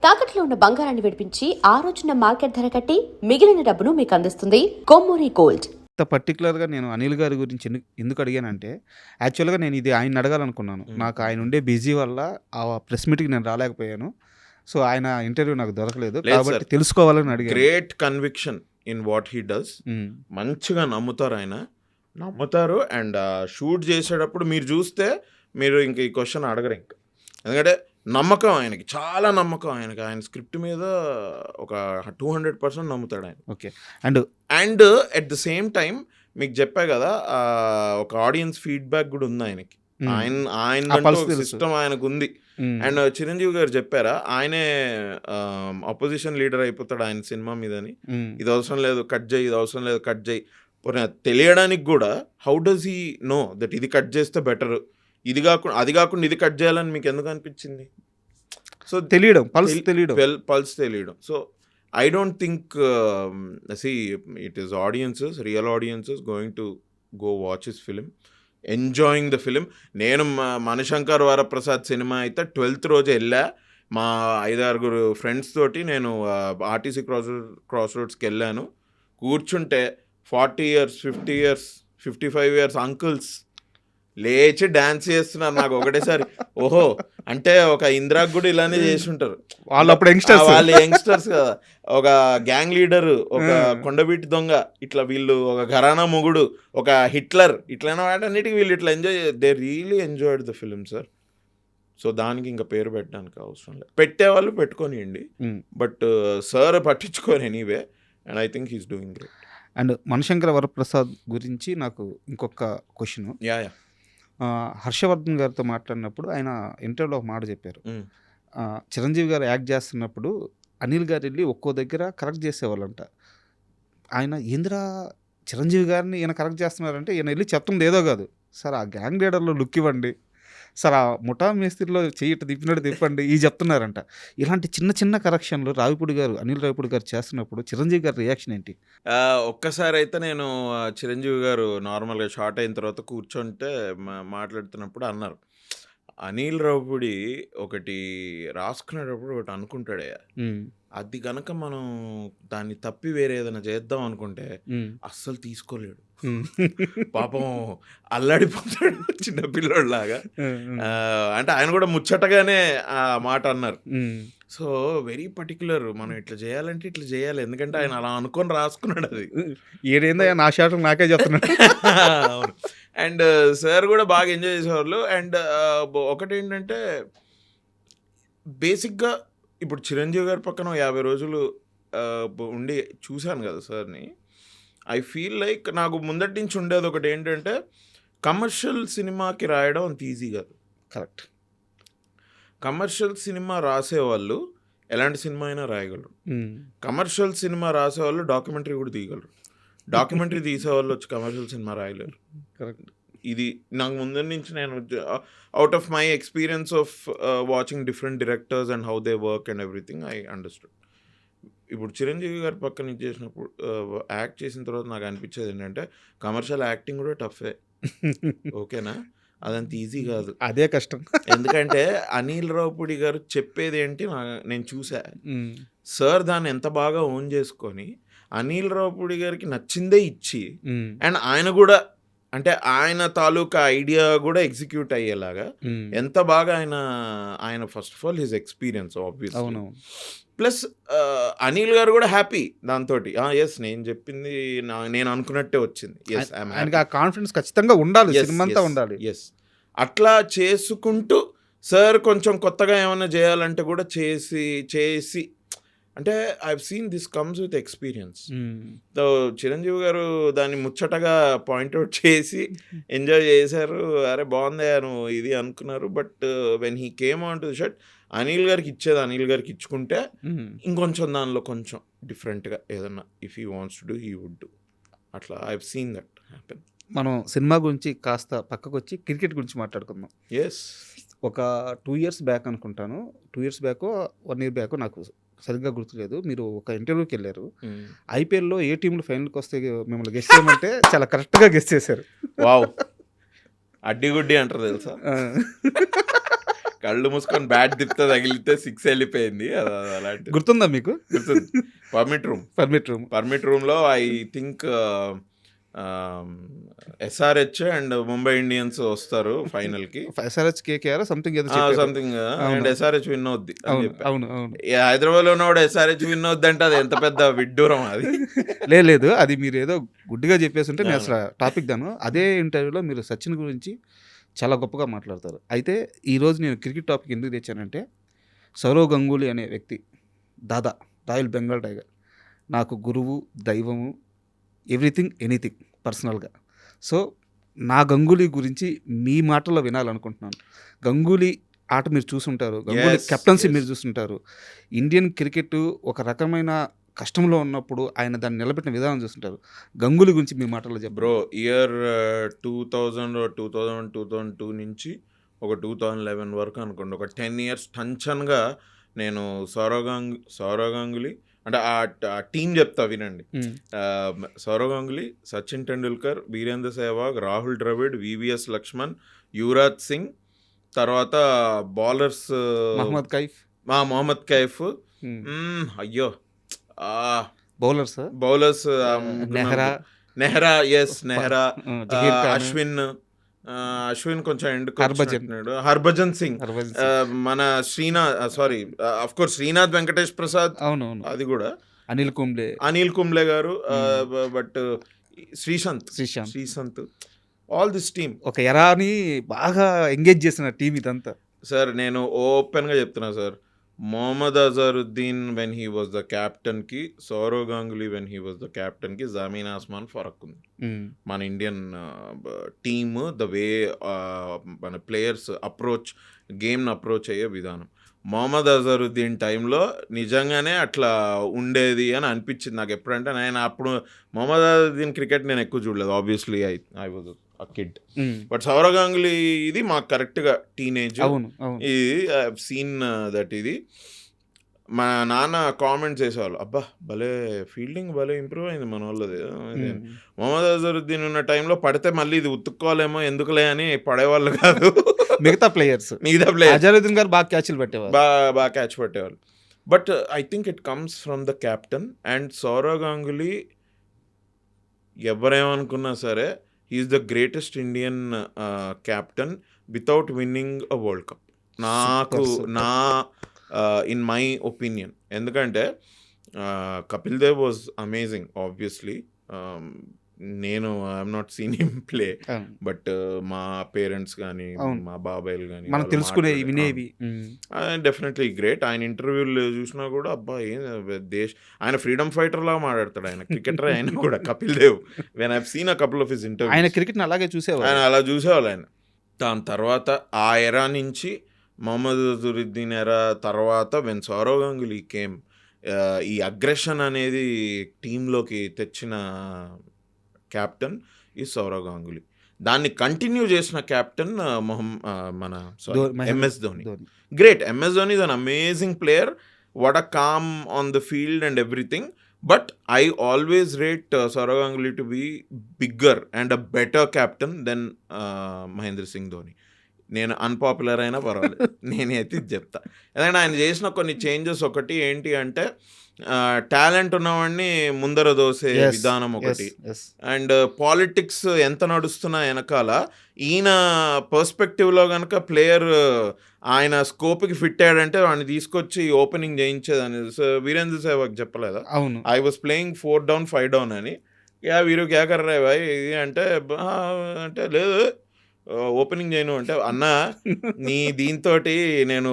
తాకట్లో ఉన్న బంగారాన్ని విడిపించి ఆ రోజున మార్కెట్ ధర కట్టి మిగిలిన డబ్బును మీకు అందిస్తుంది కొమ్మూరి గోల్డ్. పర్టికులర్గా నేను అనిల్ గారి గురించి ఎందుకు అడిగానంటే, యాక్చువల్గా నేను ఇది ఆయన అడగాలనుకున్నాను. నాకు ఆయన ఉండే బిజీ వల్ల ఆ ప్రెస్ మీట్కి నేను రాలేకపోయాను. సో ఆయన ఇంటర్వ్యూ నాకు దొరకలేదు కాబట్టి తెలుసుకోవాలని అడిగాను. Great conviction in what he does. మంచిగా నమ్ముతారు ఆయన, నమ్ముతారు. అండ్ షూట్ చేసేటప్పుడు మీరు చూస్తే మీరు ఇంక ఈ క్వశ్చన్ అడగరు ఇంకా. ఎందుకంటే నమ్మకం ఆయనకి, చాలా నమ్మకం ఆయనకి. ఆయన స్క్రిప్ట్ మీద ఒక 200% నమ్ముతాడు ఆయన. Okay. And at the same time మీకు చెప్పా కదా, ఒక ఆడియన్స్ ఫీడ్బ్యాక్ కూడా ఉంది ఆయనకి. ఆయన సిస్టమ్ ఆయనకు ఉంది. అండ్ చిరంజీవి గారు చెప్పారా, ఆయనే అపోజిషన్ లీడర్ అయిపోతాడు ఆయన సినిమా మీదని. ఇది అవసరం లేదు కట్ చేయి, ఇది అవసరం లేదు కట్ చేయి తెలియడానికి కూడా. How does he know that ఇది కట్ చేస్తే బెటర్, ఇది కాకుండా అది కాకుండా ఇది కట్ చేయాలని మీకు ఎందుకు అనిపించింది? సో తెలియడం, పల్స్ తెలియడం. So I don't think it is audiences, real audiences going to go watch his film, enjoying the film. నేను మణిశంకర్ వరప్రసాద్ సినిమా అయితే 12th రోజు వెళ్ళా. మా 5-6 ఫ్రెండ్స్ తోటి నేను ఆర్టీసీ క్రాస్ రోడ్స్కి వెళ్ళాను. కూర్చుంటే 40 years 50 years 55 years అంకుల్స్ లేచి డాన్స్ చేస్తున్నారు. నాకు ఒకటేసారి ఓహో, అంటే ఒక ఇందిరాకు కూడా ఇలానే చేసి ఉంటారు. వాళ్ళు యంగ్స్టర్స్ కదా, ఒక గ్యాంగ్ లీడర్, ఒక కొండబీటి దొంగ, ఇట్లా వీళ్ళు ఒక ఘరానా మొగుడు, ఒక హిట్లర్, ఇట్లైనా వాటన్నిటికీ వీళ్ళు ఇట్లా they really enjoyed the film sir. So దానికి ఇంకా పేరు పెట్టడానికి అవసరం లేదు. పెట్టేవాళ్ళు పెట్టుకోనియండి, బట్ సార్ పట్టించుకోని anyway. And I think he's doing great. And Manishankar Varaprasad గురించి నాకు ఇంకొక క్వశ్చన్. హర్షవర్ధన్ గారితో మాట్లాడినప్పుడు ఆయన ఇంటర్వ్యూలో ఒక మాట చెప్పారు. చిరంజీవి గారు యాక్ట్ చేస్తున్నప్పుడు అనిల్ గారు వెళ్ళి ఒక్కో దగ్గర కరెక్ట్ చేసేవాళ్ళంట. ఆయన ఏందిరా చిరంజీవి గారిని ఈయన కరెక్ట్ చేస్తున్నారంటే ఈయన వెళ్ళి చెప్తుంది ఏదో కాదు, సార్ ఆ గ్యాంగ్ లీడర్లో లుక్ ఇవ్వండి, సార్ ఆ ముఠా మేస్త్రిలో చెయ్యిట తిప్పినట్టు తిప్పండి, ఈ చెప్తున్నారంట. ఇలాంటి చిన్న చిన్న కరెక్షన్లు అనిల్ రావిపూడి గారు చేస్తున్నప్పుడు చిరంజీవి గారి రియాక్షన్ ఏంటి? ఒక్కసారి అయితే నేను చిరంజీవి గారు నార్మల్గా షార్ట్ అయిన తర్వాత కూర్చుంటే మాట్లాడుతున్నప్పుడు అన్నారు, అనిల్ రావిపూడి ఒకటి రాసుకునేటప్పుడు ఒకటి అనుకుంటాడయ్యా, అది కనుక మనం దాన్ని తప్పి వేరే ఏదైనా చేద్దాం అనుకుంటే అస్సలు తీసుకోలేడు, పాపం అల్లాడిపోతాడు చిన్నపిల్లలాగా. అంటే ఆయన కూడా ముచ్చటగానే ఆ మాట అన్నారు. సో వెరీ పర్టికులర్, మనం ఇట్లా చేయాలంటే ఇట్లా చేయాలి, ఎందుకంటే ఆయన అలా అనుకొని రాసుకున్నాడు. అది ఏదైందా నా షాట్ నాకే చెప్తున్నాడు. అవును. అండ్ సార్ కూడా బాగా ఎంజాయ్ చేసేవాళ్ళు. అండ్ ఒకటి ఏంటంటే బేసిక్గా ఇప్పుడు చిరంజీవి గారి పక్కన 50 రోజులు ఉండి చూశాను కదా సార్ని. ఐ ఫీల్ లైక్ నాకు ముందటి నుంచి ఉండేది ఒకటి ఏంటంటే, కమర్షియల్ సినిమాకి రాయడం అంత ఈజీ కాదు. కరెక్ట్. కమర్షియల్ సినిమా రాసేవాళ్ళు ఎలాంటి సినిమా అయినా రాయగలరు. కమర్షియల్ సినిమా రాసేవాళ్ళు డాక్యుమెంటరీ కూడా తీయగలరు. డాక్యుమెంటరీ తీసేవాళ్ళు వచ్చి కమర్షియల్ సినిమా రాయలేరు. కరెక్ట్. ఇది నాకు ముందు నుంచి నేను out of my experience of watching different directors and how they work and everything I understood. ఇప్పుడు చిరంజీవి గారి పక్కన చేసినప్పుడు యాక్ట్ చేసిన తర్వాత నాకు అనిపించేది ఏంటంటే, కమర్షియల్ యాక్టింగ్ కూడా టఫే. ఓకేనా, అదంత ఈజీ కాదు, అదే కష్టం. ఎందుకంటే అనిల్ రావిపూడి గారు చెప్పేది ఏంటి నేను చూసా. సార్ దాన్ని ఎంత బాగా ఓన్ చేసుకొని అనిల్ రావిపూడి గారికి నచ్చిందే ఇచ్చి, అండ్ ఆయన కూడా అంటే ఆయన తాలూకా ఐడియా కూడా ఎగ్జిక్యూట్ అయ్యేలాగా ఎంత బాగా ఆయన first of all his experience obviously. Plus Anil గారు కూడా హ్యాపీ దాంతో. ఎస్, నేను చెప్పింది నేను అనుకున్నట్టే వచ్చింది. ఎస్, కాన్ఫిడెన్స్ ఖచ్చితంగా ఉండాలి, సినిమా ఉండాలి. ఎస్, అట్లా చేసుకుంటూ సార్ కొంచెం కొత్తగా ఏమైనా చేయాలంటే కూడా చేసి అంటే I've seen this comes with experience. So Chiranjeevi గారు దాన్ని ముచ్చటగా పాయింట్అవుట్ చేసి ఎంజాయ్ చేశారు. అరే బాగుంది నువ్వు ఇది అనుకున్నారు. But when he came on to the shirt, Anil గారికి ఇచ్చేది అనిల్ గారికి ఇచ్చుకుంటే ఇంకొంచెం దానిలో కొంచెం డిఫరెంట్గా ఏదన్నా if he wants to do he would do. అట్లా ఐవ్ సీన్ దట్ హ్యాపెన్. మనం సినిమా గురించి కాస్త పక్కకు వచ్చి క్రికెట్ గురించి మాట్లాడుకుందాం. ఎస్, ఒక 2 years బ్యాక్ అనుకుంటాను, 2 years బ్యాక్ 1 year బ్యాక్, నాకు సరిగ్గా గుర్తులేదు, మీరు ఒక ఇంటర్వ్యూకి వెళ్ళారు. ఐపీఎల్లో ఏ టీంలు ఫైనల్కి వస్తే మిమ్మల్ని గెస్ట్ చేయమంటే చాలా కరెక్ట్గా గెస్ట్ చేశారు. వావ్, అడ్డిగుడ్డి అంటారు తెలుసా. కళ్ళు మూసుకొని బ్యాట్ తిప్పితే తగిలితే 6 వెళ్ళిపోయింది. అలాంటి గుర్తుందా మీకు? గుర్తుంది. పర్మిట్ రూమ్లో I think SRH and Mumbai Indians వస్తారు ఫైనల్ కి. SRH KKR something something and SRH win అవుద్ది అని చెప్పి. అవును. హైదరాబాద్ లో ఉన్నవాడు SRH విన్ అవుద్ది అంటే అది ఎంత పెద్ద విడ్డూరం అది. లేదు అది మీరు ఏదో గుడ్డిగా చెప్పేసి ఉంటే నేను అసలు టాపిక్ దాను. అదే ఇంటర్వ్యూలో మీరు సచిన్ గురించి చాలా గొప్పగా మాట్లాడతారు. అయితే ఈరోజు నేను క్రికెట్ టాపిక్ ఎందుకు తెచ్చానంటే, సౌరవ్ గంగూలీ అనే వ్యక్తి, దాదా, రాయల్ బెంగాల్ టైగర్, నాకు గురువు, దైవము, ఎవ్రీథింగ్ ఎనీథింగ్ పర్సనల్గా. సో నా గంగూలీ గురించి మీ మాటల్లో వినాలనుకుంటున్నాను. గంగూలీ ఆట మీరు చూసుంటారు, గంగూలీ కెప్టెన్సీ మీరు చూస్తుంటారు. ఇండియన్ క్రికెట్ ఒక రకమైన కష్టంలో ఉన్నప్పుడు ఆయన దాన్ని నిలబెట్టిన విధానం చూస్తుంటారు. గంగూలీ గురించి మీ మాటల్లో చెప్పు. బ్రో, ఇయర్ 2002 నుంచి ఒక 2011 వరకు అనుకోండి, ఒక 10 years టంచన్గా నేను సౌరవ్ గంగూలీ అంటే ఆ టీం చెప్తా వినండి. సౌరవ్ గంగూలీ, సచిన్ టెండూల్కర్, వీరేంద్ర సెహ్వాగ్, రాహుల్ ద్రవిడ్, VVS లక్ష్మణ్, యువరాజ్ సింగ్, తర్వాత బౌలర్స్ మొహమ్మద్ కైఫ్, అయ్యో బౌలర్స్ నెహ్రా, అశ్విన్ కొంచెం ఎండ్, హర్భజన్ సింగ్, మన శ్రీనాథ్ వెంకటేష్ ప్రసాద్, అది కూడా అనిల్ కుంబ్లే గారు, but Sreesanth, all this team ఒక ఎరాని బాగా ఎంగేజ్ చేసిన టీం ఇదంతా. సార్ నేను ఓపెన్ గా చెప్తున్నా sir, Mohammad Azharuddin when he was the captain కి, Sourav Ganguly when he was the captain కి జమీన్ ఆస్మాన్ ఫరక్ ఉంది. మన ఇండియన్ టీమ్ ద వే మన ప్లేయర్స్ గేమ్ని అప్రోచ్ అయ్యే విధానం. మొహమ్మద్ అజరుద్దీన్ టైంలో నిజంగానే అట్లా ఉండేది అని అనిపించింది నాకు. ఎప్పుడంటే నేను అప్పుడు మొహమ్మద్ అజరుద్దీన్ క్రికెట్ నేను ఎక్కువ చూడలేదు, obviously I was a kid. But Sourav Ganguly ఇది మాకు కరెక్ట్గా టీనేజ్. ఇది ఐ హావ్ సీన్ దట్. ఇది మా నాన్న కామెంట్స్ చేసేవాళ్ళు, అబ్బా భలే ఫీల్డింగ్ భలే ఇంప్రూవ్ అయింది మన వాళ్ళది. మొహమ్మద్ అజరుద్దీన్ ఉన్న టైంలో పడితే మళ్ళీ ఇది ఉతుక్కోవాలేమో ఎందుకులే అని పడేవాళ్ళు కాదు. మిగతా ప్లేయర్స్ అజరుద్దీన్ గారు బాగా క్యాచ్ పెట్టేవాళ్ళు. But I think it comes from the captain. And Sourav Ganguly ఎవరేమనుకున్నా సరే, he is the greatest Indian captain without winning a world cup. In my opinion. ఎందుకంటే Kapil Dev was amazing obviously. నేను I'm not seen him play, but మా parents కానీ మా బాబాయ్లు కానీ మనం తెలుసుకునేవి వినేవి definitely great. ఆయన ఇంటర్వ్యూలు చూసినా కూడా అబ్బా ఏం ఆయన ఫ్రీడమ్ ఫైటర్ లాగా మాట్లాడతాడు. ఆయన క్రికెటర్ ఆయన కూడా, Kapil Dev. When I seen a couple of his interview, ఆయన క్రికెట్ అలాగే చూసేవాళ్ళు, ఆయన అలా చూసేవాళ్ళు ఆయన. దాని తర్వాత ఆ ఎరా నుంచి మొహమ్మద్ అజరుద్దీన్ ఎరా తర్వాత వెన్ సౌరవ్ గంగూలీ కేమ్, ఈ అగ్రెషన్ అనేది టీంలోకి తెచ్చిన క్యాప్టెన్ ఈ సౌరవ్ గంగూలీ. దాన్ని కంటిన్యూ చేసిన క్యాప్టెన్ మన MS Dhoni. Great. MS Dhoni is an amazing player. What a calm on the field and everything. But I always rate Sourav Ganguly to be bigger and a better captain than Mahendra Singh Dhoni. నేను unpopular అయినా పర్వాలేదు, నేనైతే ఇది చెప్తా. ఎందుకంటే ఆయన చేసిన కొన్ని చేంజెస్, ఒకటి ఏంటి అంటే టాలెంట్ ఉన్నవాడిని ముందర దోసే విధానం ఒకటి. అండ్ పాలిటిక్స్ ఎంత నడుస్తున్నా వెనకాల ఈయన పర్స్పెక్టివ్లో కనుక ప్లేయర్ ఆయన స్కోప్కి ఫిట్ అయ్యాడంటే వాడిని తీసుకొచ్చి ఓపెనింగ్ చేయించేదని. వీరేంద్ర సెహ్వాగ్ చెప్పలేదా, I was playing 4 down 5 down అని. వీరు క్యా కర్ రే భాయ్ ఇది అంటే లేదు ఓపెనింగ్ చేయను అంటే, అన్న నీ దీంతో నేను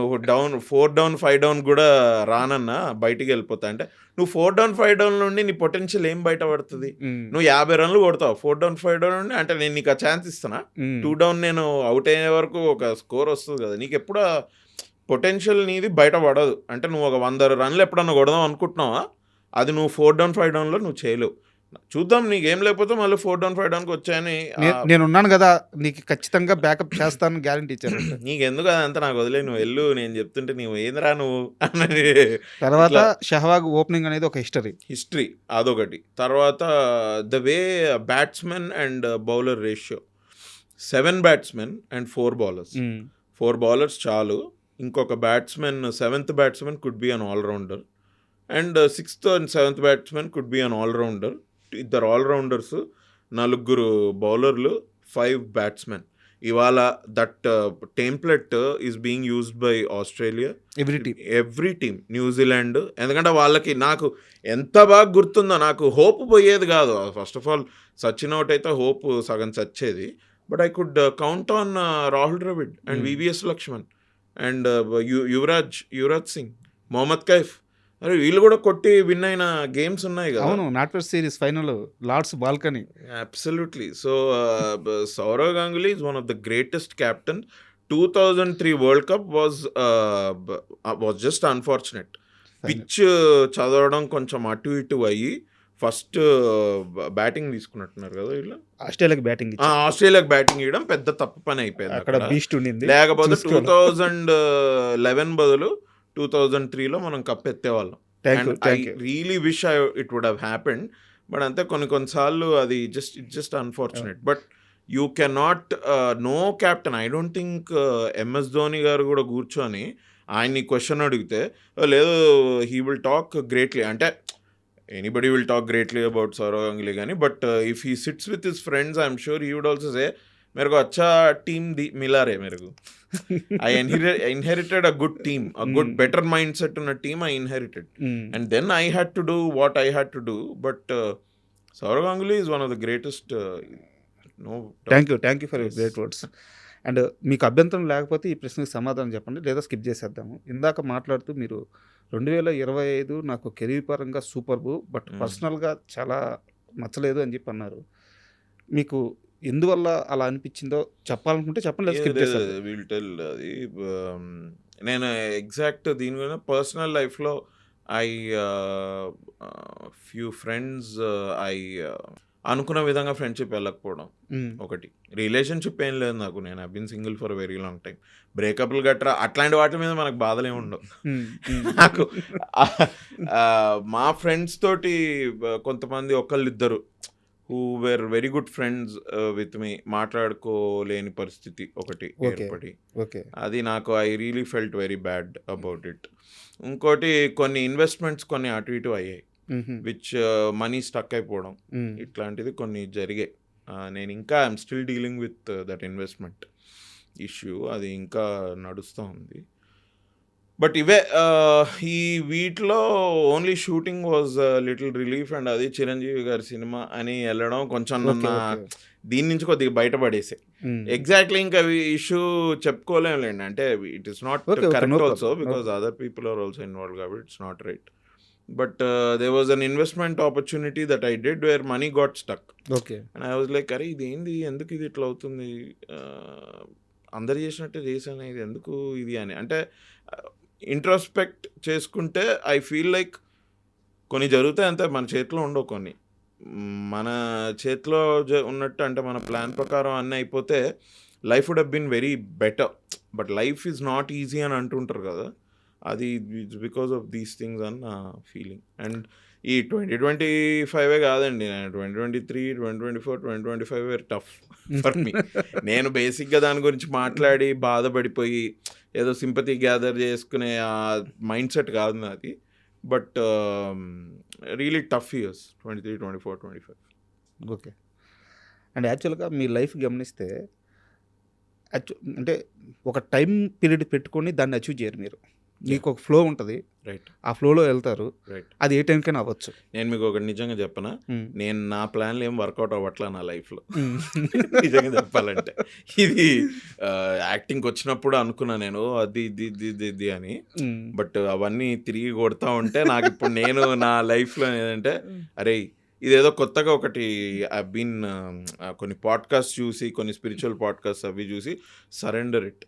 4 down 5 down కూడా రానన్నా, బయటికి వెళ్ళిపోతా అంటే, నువ్వు 4 down 5 down నుండి నీ పొటెన్షియల్ ఏం బయట పడుతుంది? నువ్వు 50 runs కొడతావు 4 down 5 down నుండి అంటే నేను నీకు ఆ ఛాన్స్ ఇస్తానా? 2 down నేను అవుట్ అయ్యే వరకు ఒక స్కోర్ వస్తుంది కదా, నీకు ఎప్పుడు పొటెన్షియల్ నీది బయట పడదు. అంటే నువ్వు ఒక 100 runs ఎప్పుడన్నా కొడదాం అనుకుంటున్నావా, అది నువ్వు 4 down 5 downలో నువ్వు చేయలేవు. చూద్దాం, నీకేం లేకపోతే మళ్ళీ 4 down 5 downకి వచ్చాయని నేను ఉన్నాను కదా, నీకు ఖచ్చితంగా బ్యాకప్ చేస్తాను గ్యారంటీ ఇచ్చారు. నీకెందుకు అదంతా నాకు వదిలే, నువ్వు వెళ్ళు, నేను చెప్తుంటే నువ్వు ఏందిరా నువ్వు అన్నది. తర్వాత సెహ్వాగ్ ఓపెనింగ్ అనేది ఒక హిస్టరీ అదొకటి. తర్వాత the way batsmen and bowler ratio, 7 batsmen and 4 bowlers. 4 bowlers చాలు, ఇంకొక batsmen 7th batsmen could be an allrounder and 6th and 7th batsmen could be an allrounder. ఇద్దరు ఆల్రౌండర్స్, 4 బౌలర్లు, 5 బ్యాట్స్మెన్. ఇవాళ that template is being used by Australia, every team, New Zealand. ఎందుకంటే వాళ్ళకి నాకు ఎంత బాగా గుర్తుందో, నాకు హోప్ పోయేది కాదు. First of all Sachin out అయితే హోప్ సగం చచ్చేది. But I could count on Rahul Dravid and VVS Laxman and Yuvraj Singh, Mohammad Kaif. అరే వీళ్ళు కూడా కొట్టి విన్ అయిన గేమ్స్ ఉన్నాయి కదా. అవును, NatWest series final Lord's balcony. Absolutely. So Sourav Ganguly is one of the greatest captain. 2003 world cup was just unfortunate. Pitch చదవడం కొంచెం అటు ఇటు అయ్యి ఫస్ట్ బ్యాటింగ్ తీసుకున్నట్టున్నారు కదా వీళ్ళు. ఆస్ట్రేలియాకి బ్యాటింగ్ ఇవ్వడం పెద్ద తప్పు పని అయిపోయింది అక్కడ. బీస్ట్ ఉండింది. లేకపోతే 2011 బదులు 2003లో మనం కప్ ఎత్తేవాళ్ళం. I really wish it would have happened. But అంతే, కొన్నిసార్లు అది just unfortunate. But you can not know captain. I don't think MS Dhoni garu కూడా కూర్చొని ఆయన్ని క్వశ్చన్ అడిగితే లేదు హీ విల్ టాక్ గ్రేట్లీ అంటే anybody will talk greatly about Sourav Ganguly కానీ, but if he sits with his friends I'm sure he would also say मेरे को अच्छा टीम मिला रे मेरे को. I inherited a good team, a good better mindset in a team I inherited. And then I had to do what I had to do. But Saurav Ganguly is one of the greatest. No. Thank you for your great words. And మీకు అభ్యంతరం లేకపోతే ఈ ప్రశ్నకు సమాధానం చెప్పండి, లేదా skip చేసేద్దాము. ఇందాక మాట్లాడుతూ మీరు 2025 నాకు కెరీర్ పరంగా సూపర్బు, బట్ పర్సనల్గా చాలా నచ్చలేదు అని చెప్పి అన్నారు. మీకు ఎందువల్ల అలా అనిపించిందో చెప్పాలనుకుంటే చెప్పండి, లేదా స్కిప్ చేసేద్దాం. Will tell. అది నేను ఎగ్జాక్ట్ దీని మీద పర్సనల్ లైఫ్లో ఫ్యూ ఫ్రెండ్స్ అనుకున్న విధంగా ఫ్రెండ్షిప్ వెళ్ళకపోవడం ఒకటి. రిలేషన్షిప్ ఏం లేదు నాకు, నేను I been single for very long time. బ్రేకప్లు గట్రా అట్లాంటి వాటి మీద మనకు బాధలే ఉండవు. నాకు మా ఫ్రెండ్స్ తోటి కొంతమంది ఒకళ్ళిద్దరు who were very good friends with me మాట్లాడుకోలేని పరిస్థితి ఒకటి ఏర్పడి, అది నాకు I really felt very bad about it. ఇంకోటి కొన్ని ఇన్వెస్ట్మెంట్స్ కొన్ని అటు ఇటు అయ్యాయి, విచ్ మనీ స్టక్ అయిపోవడం, ఇట్లాంటిది కొన్ని జరిగాయి. నేను ఇంకా I'm still dealing with that investment issue, అది ఇంకా నడుస్తూ ఉంది. బట్ ఇవే ఈ వీటిలో only shooting was little relief. And అది చిరంజీవి గారి సినిమా అని వెళ్ళడం కొంచెం దీని నుంచి కొద్దిగా బయటపడేసే. ఎగ్జాక్ట్లీ ఇంకా ఇష్యూ చెప్పుకోలేములేండి, అంటే it is not correct also because other people are also involve కాబట్టి it's not right. But there was an investment opportunity that I did where money got stuck. Okay. And I was like, అరే ఇది ఏంది, ఎందుకు ఇది ఇట్లా అవుతుంది, అందరు చేసినట్టే చేశాను, ఇది ఎందుకు ఇది అని. అంటే ఇంట్రోస్పెక్ట్ చేసుకుంటే ఐ ఫీల్ లైక్ కొన్ని జరుగుతాయి అంతే, మన చేతిలో ఉండవు కొన్ని. మన చేతిలో ఉన్నట్టు అంటే మన ప్లాన్ ప్రకారం అన్నీ అయిపోతే life would have been very better. But life is not easy అని అంటుంటారు కదా, అది it's because of these things అన్న ఫీలింగ్. అండ్ ఈ 2025 కాదండి, 2023, 2024, 2025 వేర్ టఫ్ ఫర్ మీ. నేను బేసిక్గా దాని గురించి మాట్లాడి బాధపడిపోయి ఏదో సింపతి గ్యాదర్ చేసుకునే ఆ మైండ్ సెట్ కాదు నాది. But really tough years 23, 24, 25. Okay. And యాక్చువల్గా మీ లైఫ్ గమనిస్తే అంటే ఒక టైం పీరియడ్ పెట్టుకొని దాన్ని అచీవ్ చేయరు మీరు. మీకు ఒక ఫ్లో ఉంటుంది, రైట్, ఆ ఫ్లోలో వెళ్తారు, రైట్. అది ఏ టైంకైనా అవ్వచ్చు. నేను మీకు ఒకటి నిజంగా చెప్పనా, నేను నా ప్లాన్లు ఏం వర్కౌట్ అవ్వట్లా నా లైఫ్లో నిజంగా చెప్పాలంటే. ఇది యాక్టింగ్కి వచ్చినప్పుడు అనుకున్నా నేను అది ఇది ఇది ఇది ఇది అని, బట్ అవన్నీ తిరిగి కొడతా ఉంటే నాకు ఇప్పుడు నేను నా లైఫ్లో ఏంటంటే అరే ఇదేదో కొత్తగా ఒకటి ఐ బీన్ కొన్ని పాడ్కాస్ట్ చూసి, కొన్ని స్పిరిచువల్ పాడ్కాస్ట్ అవి చూసి, సరెండర్ ఇట్,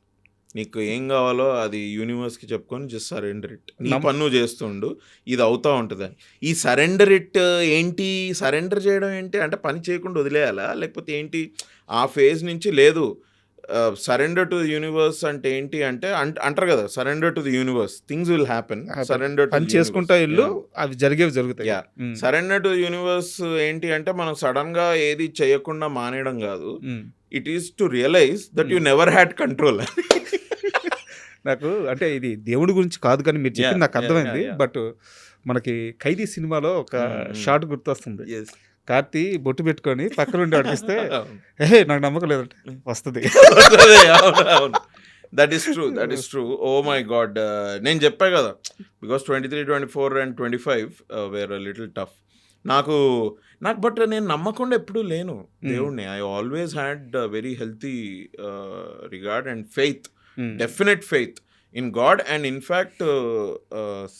నీకు ఏం కావాలో అది యూనివర్స్కి చెప్పుకొని జస్ట్ సరెండర్ ఇట్, నీ పన్ను చేస్తుండు, ఇది అవుతూ ఉంటుందని. ఈ సరెండర్ ఇట్ ఏంటి, సరెండర్ చేయడం ఏంటి అంటే పని చేయకుండా వదిలేయాలా లేకపోతే ఏంటి, ఆ ఫేజ్ నుంచి లేదు. సరెండర్ టు ది యూనివర్స్ అంటే ఏంటి అంటే అంటారు కదా, surrender to the universe, things will happen. Surrender పని చేసుకుంటా ఇల్లు అవి జరుగుతాయి. సరెండర్ టు యూనివర్స్ ఏంటి అంటే మనం సడన్ గా ఏది చేయకుండా మానేయడం కాదు. It is to realize that you never had control. నాకు అంటే ఇది దేవుడి గురించి కాదు కానీ మీరు చెప్పింది నాకు అర్థమైంది. yeah. బట్ మనకి 'ఖైదీ' సినిమాలో ఒక షాట్ గుర్తొస్తుంది. Yes. కార్తీ బొట్టు పెట్టుకొని పక్కన ఉండి అడిగిస్తే అవును. నాకు నమ్మకం లేదంటే వస్తుంది. అవును. That is true. Oh my God, నేను చెప్పా కదా, because 23, 24 and 25 were little tough. నాకు బట్ నేను నమ్మకుండా ఎప్పుడూ లేను దేవుడిని. I always had very healthy regard and faith, definite faith in God. And in fact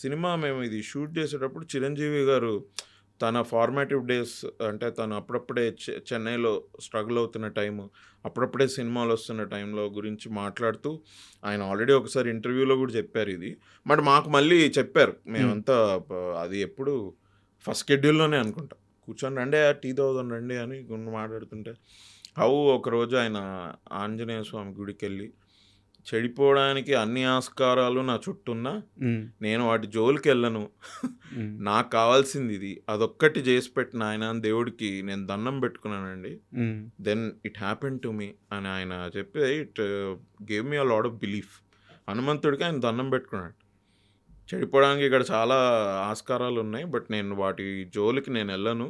cinema మేము ఇది షూట్ చేసేటప్పుడు చిరంజీవి గారు తన ఫార్మాటివ్ డేస్, అంటే తను అప్పుడప్పుడే చెన్నైలో స్ట్రగుల్ అవుతున్న టైము, అప్పుడప్పుడే సినిమాలు వస్తున్న టైంలో గురించి మాట్లాడుతూ ఆయన ఆల్రెడీ ఒకసారి ఇంటర్వ్యూలో కూడా చెప్పారు ఇది. బట్ మాకు మళ్ళీ చెప్పారు, మేమంతా అది ఎప్పుడు ఫస్ట్ షెడ్యూల్లోనే అనుకుంటా, కూర్చొని రండి టీ తాగుదాం రండి అని మాట్లాడుతుంటే ఒకరోజు ఆయన ఆంజనేయ స్వామి గుడికి వెళ్ళి, చెడిపోవడానికి అన్ని ఆస్కారాలు నా చుట్టూన్నా నేను వాటి జోలికి వెళ్ళను, నాకు కావాల్సింది ఇది, అదొక్కటి చేసి పెట్టిన ఆయన దేవుడికి నేను దండం పెట్టుకున్నానండి, then it happen to me అని ఆయన చెప్పి it gave me a lot of belief. హనుమంతుడికి ఆయన దండం పెట్టుకున్నాడు. చెడిపోవడానికి ఇక్కడ చాలా ఆస్కారాలు ఉన్నాయి, బట్ నేను వాటి జోలికి నేను వెళ్ళను,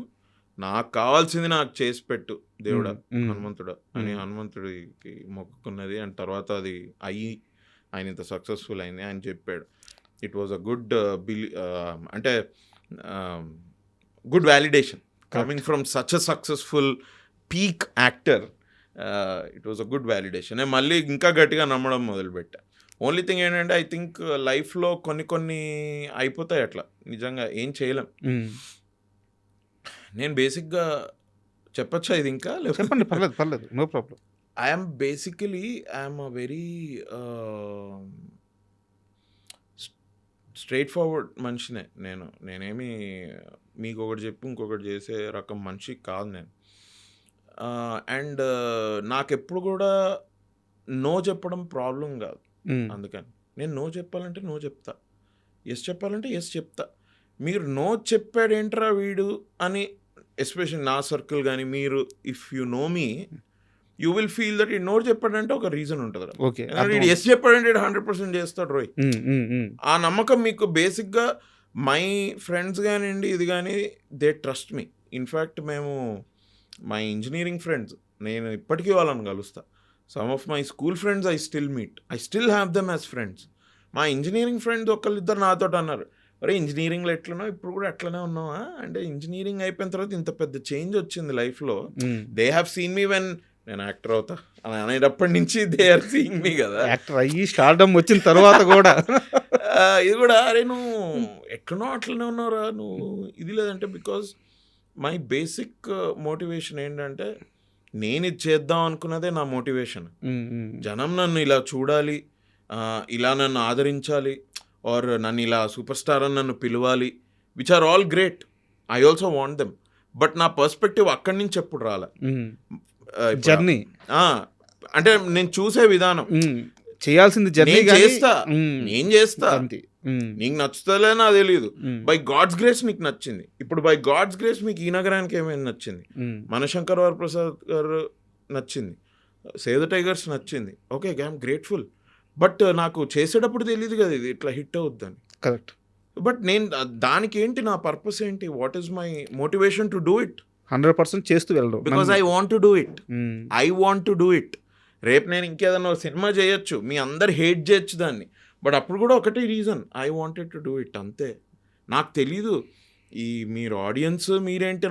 నాకు కావాల్సింది నాకు చేసి పెట్టు దేవుడా హనుమంతుడా అని హనుమంతుడికి మొక్కుకున్నది. అండ్ తర్వాత అది ఆయన ఇంత సక్సెస్ఫుల్ అయింది ఆయన చెప్పాడు. ఇట్ వాజ్ అ గుడ్ అంటే good validation coming from such a successful peak actor. It was a good validation. నేను మళ్ళీ ఇంకా గట్టిగా నమ్మడం మొదలుపెట్టా. ఓన్లీ థింగ్ ఏంటంటే ఐ థింక్ లైఫ్లో కొన్ని అయిపోతాయి అట్లా, నిజంగా ఏం చేయలేం. నేను బేసిక్గా చెప్పచ్చా ఇది ఇంకా? చెప్పండి, పర్లేదు, no problem. I'm a very straight forward మనిషినే నేనేమి మీకు ఒకటి చెప్పి ఇంకొకటి చేసే రకం మనిషి కాదు నేను. అండ్ నాకెప్పుడు కూడా నో చెప్పడం ప్రాబ్లం కాదు. అందుకని నేను నో చెప్పాలంటే నో చెప్తా, ఎస్ చెప్పాలంటే ఎస్ చెప్తా. మీరు నో చెప్పాడేంట్రా వీడు అని, ఎస్పెషల్లీ నా సర్కిల్ కానీ మీరు, if you know me you will feel that ఈ నో చెప్పాడంటే ఒక రీజన్ ఉంటుంది. ఓకే, వీడు ఎస్ చెప్పాడంటే 100% చేస్తాడు రోయ్. ఆ నమ్మకం మీకు బేసిక్గా మై ఫ్రెండ్స్ కానివ్వండి, ఇది కానీ దే ట్రస్ట్ మీ. ఇన్ఫ్యాక్ట్ మేము మై ఇంజనీరింగ్ ఫ్రెండ్స్, నేను ఇప్పటికీ వాళ్ళని కలుస్తా. Some of my school friends I still meet, I still have them as friends. మా ఇంజనీరింగ్ ఫ్రెండ్స్ ఒకళ్ళిద్దరు నాతో అన్నారు, అరే ఇంజనీరింగ్లో ఎట్లనో ఇప్పుడు కూడా అట్లనే ఉన్నావా అంటే, ఇంజనీరింగ్ అయిపోయిన తర్వాత ఇంత పెద్ద చేంజ్ వచ్చింది లైఫ్లో. They have seen me when నేను యాక్టర్ అవుతా అని అనేటప్పటి నుంచి దే ఆర్ సీయింగ్ మీ కదా, యాక్టర్ అయ్యి స్టార్డమ్ వచ్చిన తర్వాత కూడా ఇది కూడా అరే నువ్వు ఎట్లనో అట్లనే ఉన్నావురా నువ్వు, ఇది లేదంటే బికాజ్ మై బేసిక్ మోటివేషన్ ఏంటంటే, నేను ఇది చేద్దాం అనుకున్నదే నా మోటివేషన్. జనం నన్ను ఇలా చూడాలి, ఇలా నన్ను ఆదరించాలి, ఆర్ నన్ను ఇలా సూపర్ స్టార్ అని నన్ను పిలవాలి, which are all great, I also want them. But నా పర్స్పెక్టివ్ అక్కడి నుంచి ఎప్పుడు రాలే. జర్నీ అంటే నేను చూసే విధానం, చేయాల్సింది జర్నీ నేను చేస్తా, నీకు నచ్చుతలే నాకు తెలియదు. బై గాడ్స్ గ్రేస్ నీకు నచ్చింది. ఇప్పుడు బై గాడ్స్ గ్రేస్ మీకు ఈ నగరానికి ఏమైనా నచ్చింది, మనశంకర్ వరప్రసాద్ గారు నచ్చింది, సేవ్ ద టైగర్స్ నచ్చింది, ఓకే ఐఎమ్ గ్రేట్ఫుల్. బట్ నాకు చేసేటప్పుడు తెలియదు కదా ఇది ఇట్లా హిట్ అవుద్దని. కరెక్ట్. బట్ నేను దానికి ఏంటి నా పర్పస్ ఏంటి, what is my motivation to do it? 100% చేస్తూ వెళ్ళడం. Because I want to do it, I want to do it. రేపు నేను ఇంకేదన్నా సినిమా చేయొచ్చు, మీ అందరు హేట్ చేయొచ్చు దాన్ని, బట్ అప్పుడు కూడా ఒకటే reason, I wanted to do it, అంతే. నాకు తెలీదు ఈ మీరు ఆడియన్స్ మీరేంటి,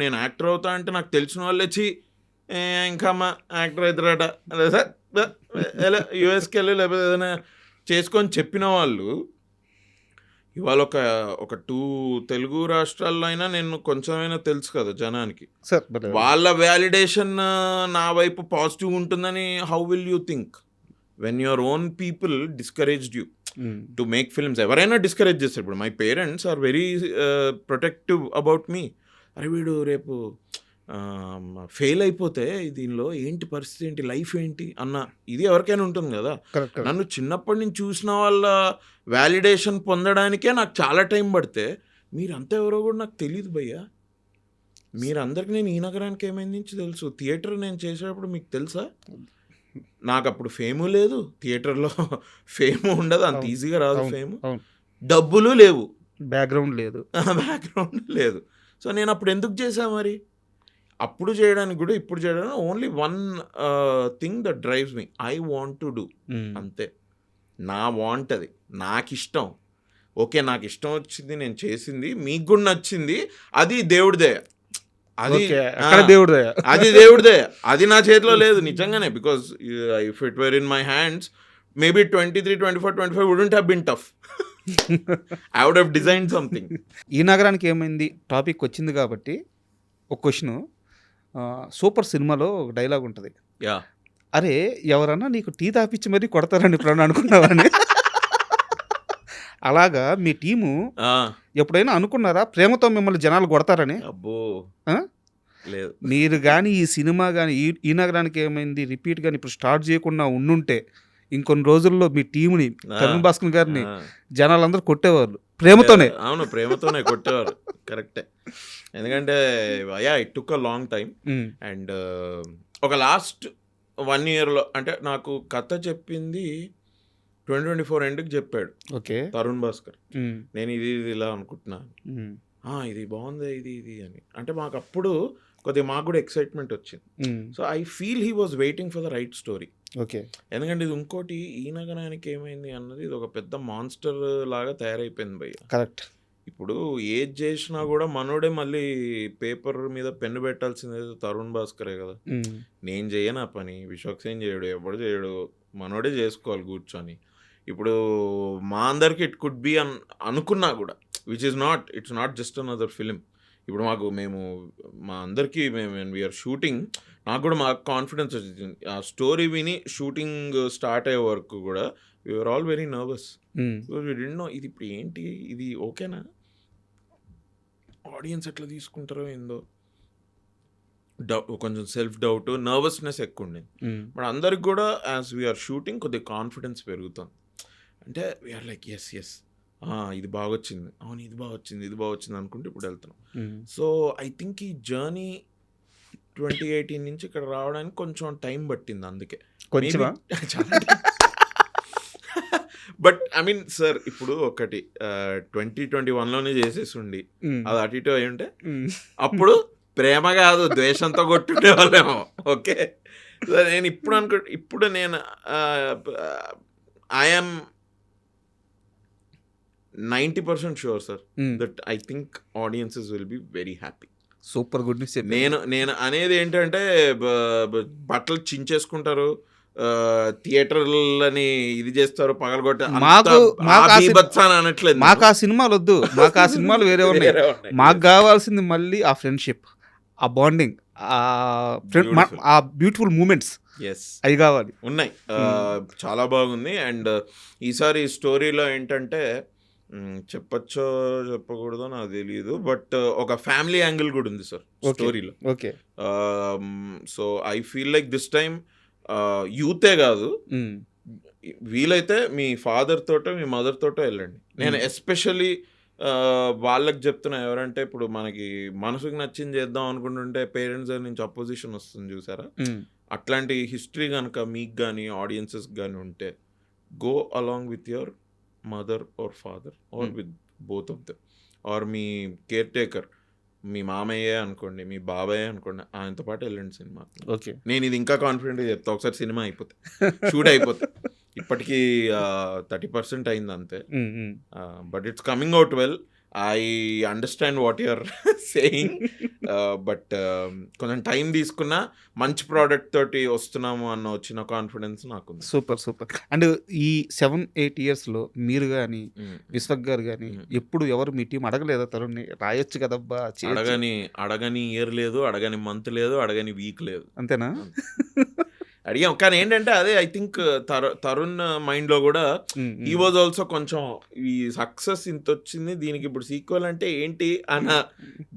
నేను యాక్టర్ అవుతా అంటే నాకు తెలిసిన వాళ్ళు వచ్చి ఇంకా మా యాక్టర్ అవుతారట ఎలా యూఎస్కి వెళ్ళి లేకపోతే ఏదైనా చేసుకొని చెప్పిన వాళ్ళు ఇవాళ ఒక 2 తెలుగు రాష్ట్రాల్లో అయినా నేను కొంచెమైనా తెలుసు కదా జనానికి, వాళ్ళ వ్యాలిడేషన్ నా వైపు పాజిటివ్ ఉంటుందని how will you think when your own people discouraged you to make films? ఎవరైనా డిస్కరేజ్ చేస్తారు. ఇప్పుడు my parents are very protective about me. అరే వీడు రేపు ఫెయిల్ అయిపోతే దీనిలో ఏంటి పరిస్థితి, ఏంటి లైఫ్ ఏంటి అన్న ఇది ఎవరికైనా ఉంటుంది కదా. నన్ను చిన్నప్పటి నుంచి చూసిన వాళ్ళ వ్యాలిడేషన్ పొందడానికే నాకు చాలా టైం పడితే, మీరంతా ఎవరో కూడా నాకు తెలియదు భయ్యా. మీరందరికీ నేను ఈ నగరానికి ఏమైంది నుంచి తెలుసు, థియేటర్ నేను చేసేటప్పుడు మీకు తెలుసా, నాకు అప్పుడు ఫేము లేదు, థియేటర్లో ఫేము ఉండదు, అంత అవును, ఈజీగా రాదు అవును, ఫేము, అవును. డబ్బులు లేవు, బ్యాక్గ్రౌండ్ లేదు. బ్యాక్గ్రౌండ్ లేదు. సో నేను అప్పుడు ఎందుకు చేశా మరి? అప్పుడు చేయడానికి కూడా ఇప్పుడు చేయడానికి only one thing that drives me, I want to do, అంతే. నా వాంట్ అది, నాకు ఇష్టం. ఓకే, నాకు ఇష్టం వచ్చింది, నేను చేసింది, మీకు కూడా నచ్చింది, అది దేవుడిదే. అది ఓకే, అక్కడ దేవుడు. అది దేవుడిదే, అది నా చేతిలో లేదు నిజంగానే. Because if it were in my hands maybe 23, 24, 25 wouldn't have been tough. I would have design something. ఈ నగరానికి ఏమైంది టాపిక్ వచ్చింది కాబట్టి ఒక క్వశ్చన్. సూపర్ సినిమాలో ఒక డైలాగ్ ఉంటుంది, యా, అరే ఎవరన్నా నీకు టీ తాపిచ్చి మరీ కొడతారని ఇప్పుడు అనుకున్నావని. అలాగా మీ టీము ఎప్పుడైనా అనుకున్నారా ప్రేమతో మిమ్మల్ని జనాలు కొడతారని? అబ్బో ఆ? లేదు. మీరు కానీ ఈ సినిమా కానీ ఈ నగరానికి ఏమైంది రిపీట్ కానీ ఇప్పుడు స్టార్ట్ చేయకుండా ఉండుంటే ఇంకొన్ని రోజుల్లో మీ టీంని తరుణ్ భాస్కర్ గారిని జనాలందరూ కొట్టేవాళ్ళు ప్రేమతోనే. అవును, ప్రేమతోనే కొట్టేవారు, కరెక్టే. ఎందుకంటే yeah, it took a long time. And ఒక లాస్ట్ 1 yearలో అంటే నాకు కథ చెప్పింది 2024 ఎండ్కి చెప్పాడు ఓకే తరుణ్ భాస్కర్. నేను ఇది ఇలా అనుకుంటున్నాను, ఇది బాగుంది, ఇది అని అంటే మాకు అప్పుడు కొద్దిగా మాకు కూడా ఎక్సైట్మెంట్ వచ్చింది. So I feel he was waiting for the right story. Okay, ఎందుకంటే ఇది ఇంకోటి, ఈ నగరానికి ఏమైంది అన్నది ఇది ఒక పెద్ద మాన్స్టర్ లాగా తయారైపోయింది భయ్య. కరెక్ట్. ఇప్పుడు ఏది చేసినా కూడా మనోడే మళ్ళీ పేపర్ మీద పెన్ను పెట్టాల్సింది తరుణ్ భాస్కరే కదా. నేను చేయను ఆ పని, విశ్వక్సేన్ చేయడు, ఎవడు చేయడు, మనోడే చేసుకోవాలి కూర్చొని. ఇప్పుడు మా అందరికి ఇట్ కుడ్ బి అనుకున్నా కూడా, which is not, it's not just another film. ఇప్పుడు మేము మా అందరికీ మేము వీఆర్ షూటింగ్, నాకు కూడా మాకు కాన్ఫిడెన్స్ వచ్చింది. ఆ స్టోరీ విని షూటింగ్ స్టార్ట్ అయ్యే వరకు కూడా we're all very nervous. Because we didn't know ఇది ఇప్పుడు ఏంటి, ఇది ఓకేనా, ఆడియన్స్ ఎట్లా తీసుకుంటారో ఏందో, కొంచెం సెల్ఫ్ డౌట్, నర్వస్నెస్ ఎక్కువ ఉండేది. బట్ అందరికి కూడా యాజ్ వీఆర్ షూటింగ్ కొద్దిగా కాన్ఫిడెన్స్ పెరుగుతుంది. అంటే వీఆర్ లైక్ ఎస్ ఇది బాగా వచ్చింది, అవును ఇది బాగా వచ్చింది అనుకుంటే ఇప్పుడు వెళ్తున్నాం. సో ఐ థింక్ ఈ జర్నీ 2018 నుంచి ఇక్కడ రావడానికి కొంచెం టైం పట్టింది. అందుకే బట్ ఐ మీన్ సార్, ఇప్పుడు ఒకటి 2021లోనే చేసేసి ఉండి అది అటు ఇటు అయి ఉంటే అప్పుడు ప్రేమ కాదు ద్వేషంతో కొట్టుండే వాళ్ళేమో. ఓకే, నేను ఇప్పుడు నేను I'm 90% sure sir that I think audiences will be very happy. Super good news. నేను అనేది ఏంటంటే బట్టలు చించేసుకుంటారు, థియేటర్లని ఇది చేస్తారు, పగలగొట్ట అనట్లేదు. మాకు ఆ సినిమాలు వద్దు, మాకు ఆ సినిమాలు వేరే ఉన్నాయి. మాకు కావాల్సింది మళ్ళీ ఆ ఫ్రెండ్షిప్, ఆ బాండింగ్, ఆ బ్యూటిఫుల్ మూమెంట్స్ అవి కావాలి. ఉన్నాయి, చాలా బాగుంది. అండ్ ఈసారి స్టోరీలో ఏంటంటే చెప్పచ్చో చెప్పకూడదో నాకు తెలియదు, బట్ ఒక ఫ్యామిలీ యాంగిల్ కూడా ఉంది సార్ స్టోరీలో. Okay, so I feel like this time యూతే కాదు, వీలైతే మీ ఫాదర్ తోటో మీ మదర్ తోటో వెళ్ళండి. నేను ఎస్పెషల్లీ వాళ్ళకి చెప్తున్నా, ఎవరంటే ఇప్పుడు మనకి మనసుకు నచ్చింది చేద్దాం అనుకుంటుంటే పేరెంట్స్ నుంచి అపోజిషన్ వస్తుంది చూసారా, అట్లాంటి హిస్టరీ కనుక మీకు కానీ ఆడియన్సెస్ కానీ ఉంటే go along with your mother or father or with both of them, or మీ కేర్ టేకర్, మీ మామయ్యే అనుకోండి, మీ బాబాయ్ అనుకోండి, ఆయనతో పాటు వెళ్ళండి సినిమా. ఓకే, నేను ఇది ఇంకా కాన్ఫిడెంట్గా చెప్తా. ఒకసారి సినిమా అయిపోతే షూట్ అయిపోతే ఇప్పటికీ 30% అయింది అంతే, but it's coming out well. I understand what you're saying, but కొంచెం టైం తీసుకున్నా మంచి ప్రోడక్ట్ తోటి వస్తున్నాము అన్న వచ్చిన కాన్ఫిడెన్స్ నాకు. సూపర్. అండ్ ఈ 7-8 yearsలో మీరు కానీ విశ్వక్ గారు కానీ ఎప్పుడు ఎవరు మీ టీం అడగలేదా తరుణ్ని రాయొచ్చు కదబ్బా? అడగని ఇయర్ లేదు, అడగని మంత్ లేదు, అడగని వీక్ లేదు. అంతేనా? అడిగాం, కానీ ఏంటంటే అదే ఐ థింక్ తరుణ్ మైండ్లో కూడా ఈ వాజ్ ఆల్సో కొంచెం ఈ సక్సెస్ ఇంత వచ్చింది, దీనికి ఇప్పుడు సీక్వెల్ అంటే ఏంటి అన్న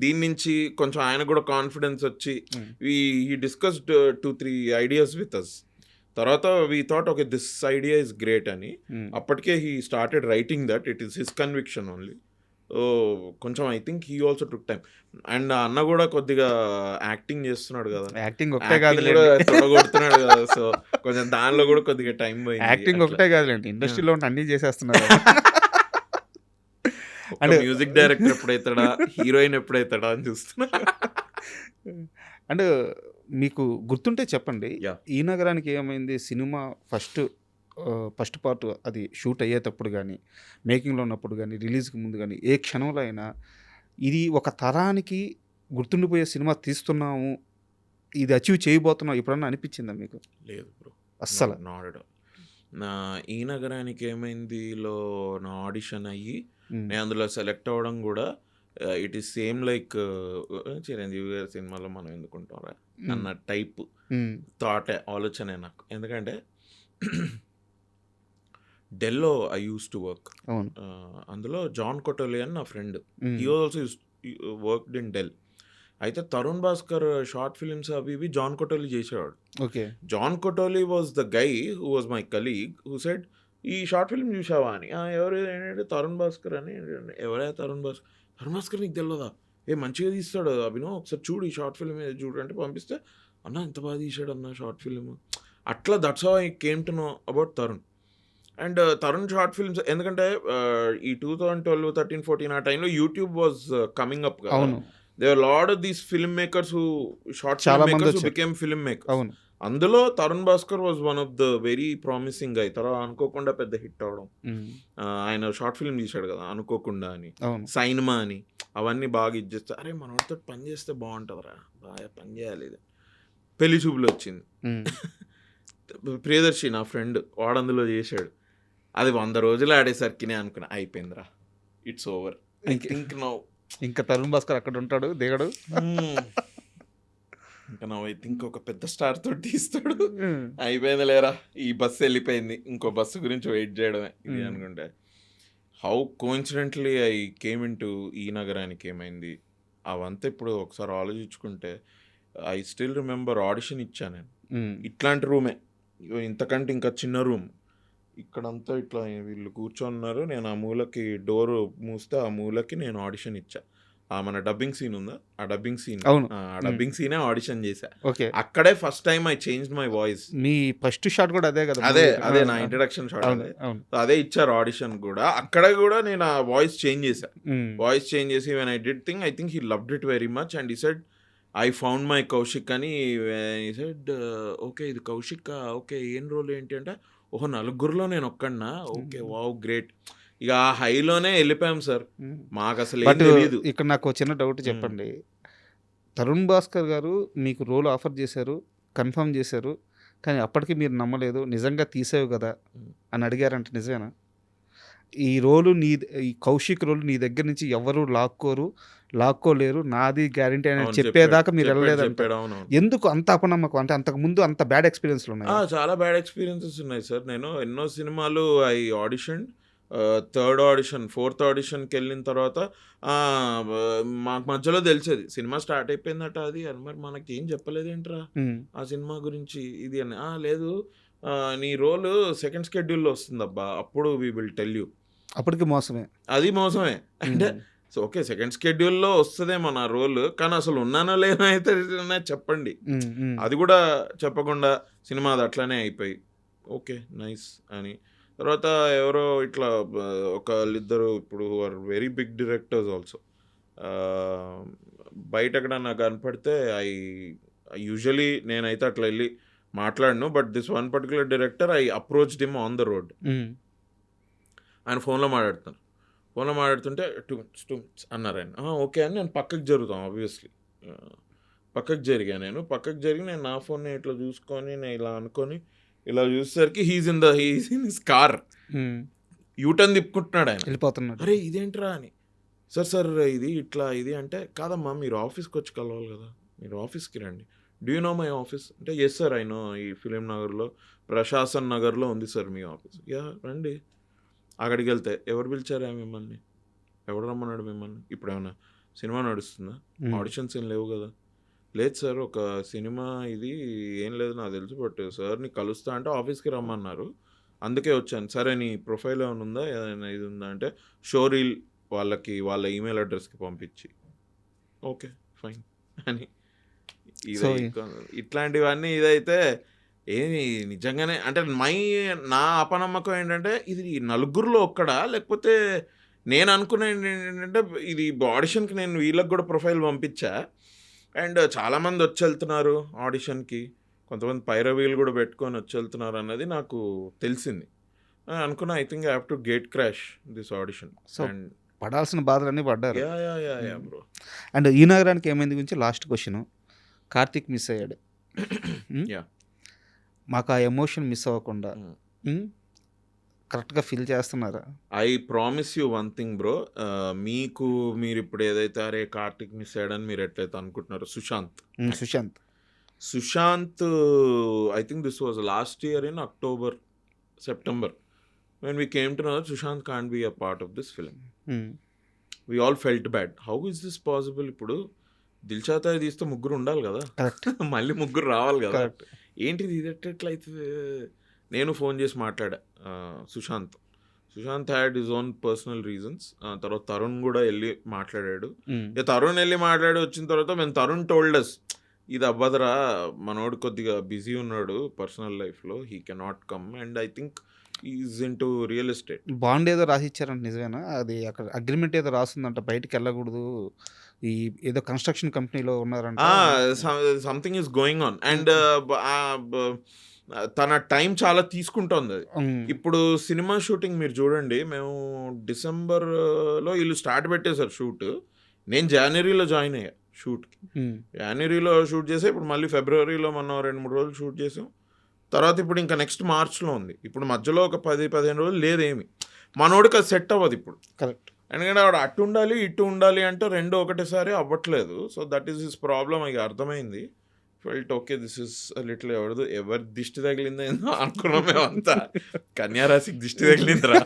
దీని నుంచి కొంచెం ఆయన కూడా కాన్ఫిడెన్స్ వచ్చి ఈ డిస్కస్డ్ 2-3 ఐడియాస్ విత్ అస్. తర్వాత we thought okay this idea is great అని. అప్పటికే he started writing that, it is his conviction only. కొంచెం I think he also took time. And అన్న కూడా కొద్దిగా యాక్టింగ్ చేస్తున్నాడు కదా, యాక్టింగ్ ఒకటే యాక్టింగ్ కూడా కాదులేండి. తొడగొడుతున్నాడు కదా, సో కొంచెం దానిలో కూడా కొద్దిగా టైం పోయింది. యాక్టింగ్ అట్లా ఒకటే కాదులేండి, ఇండస్ట్రీలో ఉంటే అన్నీ చేసేస్తున్నారు. ఒక అంటే మ్యూజిక్ డైరెక్టర్ ఎప్పుడైతాడా, హీరోయిన్ ఎప్పుడైతాడా అని చూస్తున్నా. అంటే మీకు గుర్తుంటే చెప్పండి, యా ఈ నగరానికి ఏమైంది సినిమా ఫస్ట్ పార్ట్ అది షూట్ అయ్యేటప్పుడు కానీ, మేకింగ్లో ఉన్నప్పుడు కానీ, రిలీజ్కి ముందు కానీ, ఏ క్షణంలో అయినా ఇది ఒక తరానికి గుర్తుండిపోయే సినిమా తీస్తున్నాము, ఇది అచీవ్ చేయబోతున్నాం ఎప్పుడన్నా అనిపించిందా మీకు? లేదు బ్రో, అస్సలు. Not at all. నా ఈ నగరానికి ఏమైందిలో నా ఆడిషన్ అయ్యి ఉమ్, నేను అందులో సెలెక్ట్ అవ్వడం కూడా it is same like Chiranjeevi గారి సినిమాలో మనం ఎందుకుంటాం అన్న టైప్ ఉమ్, థాటే, ఆలోచనే నాకు. ఎందుకంటే డెల్లో ఐ యూస్ టు వర్క్, అవును. అందులో జాన్ కొటోలి అని నా friend, um, he also worked in Dell. అయితే తరుణ్ భాస్కర్ షార్ట్ ఫిలిమ్స్ అవి ఇవి జాన్ కొటోలి చేసేవాడు. Okay. John Kotoli was the guy who was my colleague who said, ఈ షార్ట్ ఫిల్మ్ చూసావా అని. ఎవరు ఏంటంటే తరుణ్ భాస్కర్ అని. ఎవరే తరుణ్ భాస్కర్? తరుణ్ భాస్కర్ నీకు తెలియదా? మంచిగా తీస్తాడు అభినవ్, ఒకసారి చూడు ఈ షార్ట్ ఫిల్మ్ చూడు అంటే పంపిస్తే, అన్న ఎంత బాగా తీసాడు అన్న షార్ట్ ఫిల్మ్. అట్లా that's how I came to know about Tarun. And Tarun short films ఎందుకంటే ఈ 2012, 13, 14 ఆ టైంలో యూట్యూబ్ వాజ్ కమింగ్ అప్ కదా. అవును. They are lot of these film makers who short చాలా ఫిల్మ్ మంది మేకర్స్ హూ వచ్చారు. Became film makers. అవును. అందులో Tharun Bhascker was one of the very promising guy. తర్వాత అనుకోకుండా పెద్ద హిట్ అవడం. ఉమ్, ఆయన షార్ట్ ఫిల్మ్ తీశాడు కదా అనుకోకుండా అని, అవును. సైన్మా అని, అవన్నీ బాగా ఇచ్చేస్తే అరే మనతో పని చేస్తే బాగుంటుందిరా, బాగా పని చేయాలి ఇది. పెళ్లి చూపులు వచ్చింది, ఉమ్, ప్రియదర్శి నా ఫ్రెండ్ వాడు అందులో చేశాడు. అది 100 రోజులు ఆడేసరికి నేను అనుకున్నా అయిపోయిందిరా, it's over, I think now. ఇంకా తరుణ్ భాస్కర్ అక్కడ ఉంటాడు, దిగడు. ఇంకా నా ఐ థింక్ ఒక పెద్ద స్టార్ తోటి తీస్తాడు, ఉమ్, అయిపోయింది లేరా, ఈ బస్సు వెళ్ళిపోయింది, ఇంకో బస్సు గురించి వెయిట్ చేయడమే ఇది అనుకుంటే. How coincidentally I came in to ఈ నగరానికి ఏమైంది అవంతా ఇప్పుడు ఒకసారి ఆలోచించుకుంటే, ఐ స్టిల్ రిమెంబర్ ఆడిషన్ ఇచ్చాను నేను. ఉమ్, ఇట్లాంటి రూమే, ఇంతకంటే ఇంకా చిన్న రూమ్, ఇక్కడంతా ఇట్లా వీళ్ళు కూర్చొన్నారు, నేను ఆ మూలకి డోర్ మూస్తే ఆ మూలకి నేను ఆడిషన్ ఇచ్చా. మన డబ్బింగ్ సీన్ ఉందా, ఆ డబ్బింగ్ సీన్, అవును. ఆ డబ్బింగ్ సీనే ఆడిషన్ చేశా. ఓకే. అక్కడే first time I change my voice. Me first shot కూడా అదే కదా? అదే movie? అదే ఆ, నా ఆ, ఇంట్రడక్షన్ షాట్ అవును, అదే. అవును. సో అదే ఇచ్చారు ఆడిషన్ కూడా. అక్కడ కూడా నేను ఆ వాయిస్ చేంజ్ చేశా. ఉమ్, వాయిస్ చేంజ్ చేసి when I did thing I think he loved it very much and he said I found my Kaushik అని. హీ సెడ్ ఓకే ఇది కౌశిక్, ఓకే ఏం రోల్ ఏంటి అంటే, ఓహో నలుగురిలో నేను ఒక్కడినా, ఓకే వావ్ గ్రేట్. ఇక ఆ హైలోనే వెళ్ళిపోయాం సార్, ఉమ్. మాకు అసలు ఏం బట్ తెలియదు. ఇక్కడ నాకు చిన్న డౌట్ చెప్పండి, తరుణ్ భాస్కర్ గారు మీకు రోల్ ఆఫర్ చేశారు, కన్ఫర్మ్ చేశారు, కానీ అప్పటికి మీరు నమ్మలేదు, నిజంగా తీసేవు కదా అని అడిగారంటే నిజమేనా? ఈ రోలు ఈ కౌశిక్ రోలు నీ దగ్గర నుంచి ఎవరు లాక్కోలేరు, నాది గ్యారంటీ అని అవును, చెప్పేదాకా మీరు చెప్పాడు వెళ్ళలేదంట. చెప్పాడు అవునవును. ఎందుకు అంత అపనమ్మకం? అంటే అంతకు ముందు అంత బ్యాడ్ ఎక్స్పీరియన్స్లు ఉన్నాయి. చాలా బ్యాడ్ ఎక్స్పీరియన్సెస్ ఉన్నాయి సార్. నేను ఎన్నో సినిమాలు I audition, third audition, fourth ఆడిషన్కి వెళ్ళిన తర్వాత మాకు మధ్యలో తెలిసేది సినిమా స్టార్ట్ అయిపోయిందట అది అని. మరి మనకి ఏం చెప్పలేదేంట్రా ఉమ్, ఆ సినిమా గురించి ఇది అని. లేదు నీ రోల్ సెకండ్ స్కెడ్యూల్లో వస్తుందబ్బా, అప్పుడు వీ విల్ టెల్ యూ. అప్పటికి మోసమే. అది మోసమే అంటే, సో ఓకే సెకండ్ స్కెడ్యూల్లో వస్తుందేమో నా రోల్, కానీ అసలు ఉన్నానో లేనో అయితే చెప్పండి. ఉమ్, ఉమ్, అది కూడా చెప్పకుండా సినిమా అది అట్లనే అయిపోయి ఓకే నైస్ అని. తర్వాత ఎవరో ఇట్లా ఒకళ్ళిద్దరు ఇప్పుడు are very big directors also, బయట ఎక్కడన్నా కనపడితే యూజువలీ నేనైతే అట్లా వెళ్ళి మాట్లాడను. But this one particular director I approached him on the road. Um, ఆయన ఫోన్లో మాట్లాడుతుంటే 2 minutes అన్నారు ఆయన. ఓకే అని నేను పక్కకు జరుగుతాం ఆబ్వియస్లీ, పక్కకు జరిగి నేను నా ఫోన్ని ఇట్లా చూసుకొని నేను ఇలా అనుకొని ఇలా చూసేసరికి he's in his car, um, U turn తిప్పుకుంటున్నాడు ఆయన. వెళ్ళిపోతున్నాడు. అరే ఇదేంట్రా అని, సార్ ఇది ఇట్లా ఇది అంటే, కాదమ్మా మీరు ఆఫీస్కి వచ్చి కలవాలి కదా, మీరు ఆఫీస్కి రండి. Do you know my office అంటే, ఎస్ సార్ ఐ నో, ఈ ఫిలిం నగర్లో ప్రశాసన్ నగర్లో ఉంది సార్ మీ ఆఫీస్. యా రండి. అక్కడికి వెళ్తే ఎవరు పిలిచారా మిమ్మల్ని, ఎవడు రమ్మన్నాడు మిమ్మల్ని, ఇప్పుడు ఏమన్నా సినిమా నడుస్తుందా, ఆడిషన్స్ ఏం లేవు కదా. లేదు సార్ ఒక సినిమా ఇది ఏం లేదు నాకు తెలుసు, బట్ సార్ని కలుస్తా అంటే ఆఫీస్కి రమ్మన్నారు, అందుకే వచ్చాను. సరే నీ ప్రొఫైల్ ఏమైనా ఉందా, ఏదైనా ఇది ఉందా అంటే, షో రీల్ వాళ్ళ ఈమెయిల్ అడ్రస్కి పంపించి ఓకే ఫైన్ అని సో ఇట్లాంటివన్నీ ఇదైతే ఏమి నిజంగానే అంటే నా అపనమ్మకం ఏంటంటే ఇది నలుగురిలో ఒక్కడా, లేకపోతే నేను అనుకునే ఏంటంటే ఇది ఆడిషన్కి నేను వీళ్ళకి కూడా ప్రొఫైల్ పంపించా అండ్ చాలామంది వచ్చి వెళ్తున్నారు ఆడిషన్కి, కొంతమంది పైరవీలు కూడా పెట్టుకొని వచ్చి వెళ్తున్నారు అన్నది నాకు తెలిసింది. అనుకున్నా I think I have to gate crash this audition. So పడాల్సిన బాధలన్నీ పడ్డారు. Yeah bro. అండ్ ఈ నగరానికి ఏమైంది గురించి లాస్ట్ క్వశ్చన్. కార్తీక్ మిస్ అయ్యాడు. యా మాకు ఆ ఎమోషన్ మిస్ అవ్వకుండా కరెక్ట్గా ఫీల్ చేస్తున్నారా? I promise you one thing bro, మీరు ఇప్పుడు ఏదైతే అరే కార్తిక్ మిస్ అయ్యాడని మీరు ఎట్లయితే అనుకుంటున్నారో, Sushant I think this was last year in October September when we came to know that Sushant can't be a part of this film. We all felt bad. How is this possible? ఇప్పుడు దిల్చాతాయి తీస్తే ముగ్గురు ఉండాలి కదా, మళ్ళీ ముగ్గురు రావాలి కదా, ఏంటిది ఇది ఎట్లయితే? నేను ఫోన్ చేసి మాట్లాడా Sushant had his own personal reasons. తర్వాత తరుణ్ కూడా వెళ్ళి మాట్లాడాడు. తరుణ్ వెళ్ళి మాట్లాడి వచ్చిన తర్వాత మేము తరుణ్ టోల్డస్ ఇది అవ్వదురా, మనోడు కొద్దిగా బిజీ ఉన్నాడు పర్సనల్ లైఫ్లో, he cannot come and I think is in to real estate. Bond ఏదో రాసిచ్చారంట, నిజమేనా? అది అక్కడ అగ్రిమెంట్ ఏదో రాస్తుందంట, బయటికి వెళ్ళకూడదు, ఈ ఏదో కన్స్ట్రక్షన్ కంపెనీలో ఉన్నారంట. Something is going on and తన టైం చాలా తీసుకుంటుంది అది. ఇప్పుడు సినిమా షూటింగ్ మీరు చూడండి, మేము డిసెంబర్లో వీళ్ళు స్టార్ట్ పెట్టేశారు షూట్, నేను జనవరిలో జాయిన్ అయ్యా షూట్కి. జనవరిలో షూట్ చేసా, ఇప్పుడు మళ్ళీ ఫిబ్రవరిలో మనం 2-3 రోజులు షూట్ చేసాం. తర్వాత ఇప్పుడు ఇంకా నెక్స్ట్ మార్చ్లో ఉంది. ఇప్పుడు మధ్యలో ఒక 10-15 రోజులు లేదేమి, మనోడికి అది సెట్ అవ్వదు ఇప్పుడు. కరెక్ట్. ఎందుకంటే ఆవిడ అటు ఉండాలి ఇటు ఉండాలి అంటే రెండు ఒకటేసారి అవ్వట్లేదు. So that is his problem. ఇక అర్థమైంది. Felt okay this is little ఎవరి దిష్టి తగిలిందో ఏందో అనుకున్నాం మేమంతా, కన్యారాశికి దిష్టి తగిలిందిరా.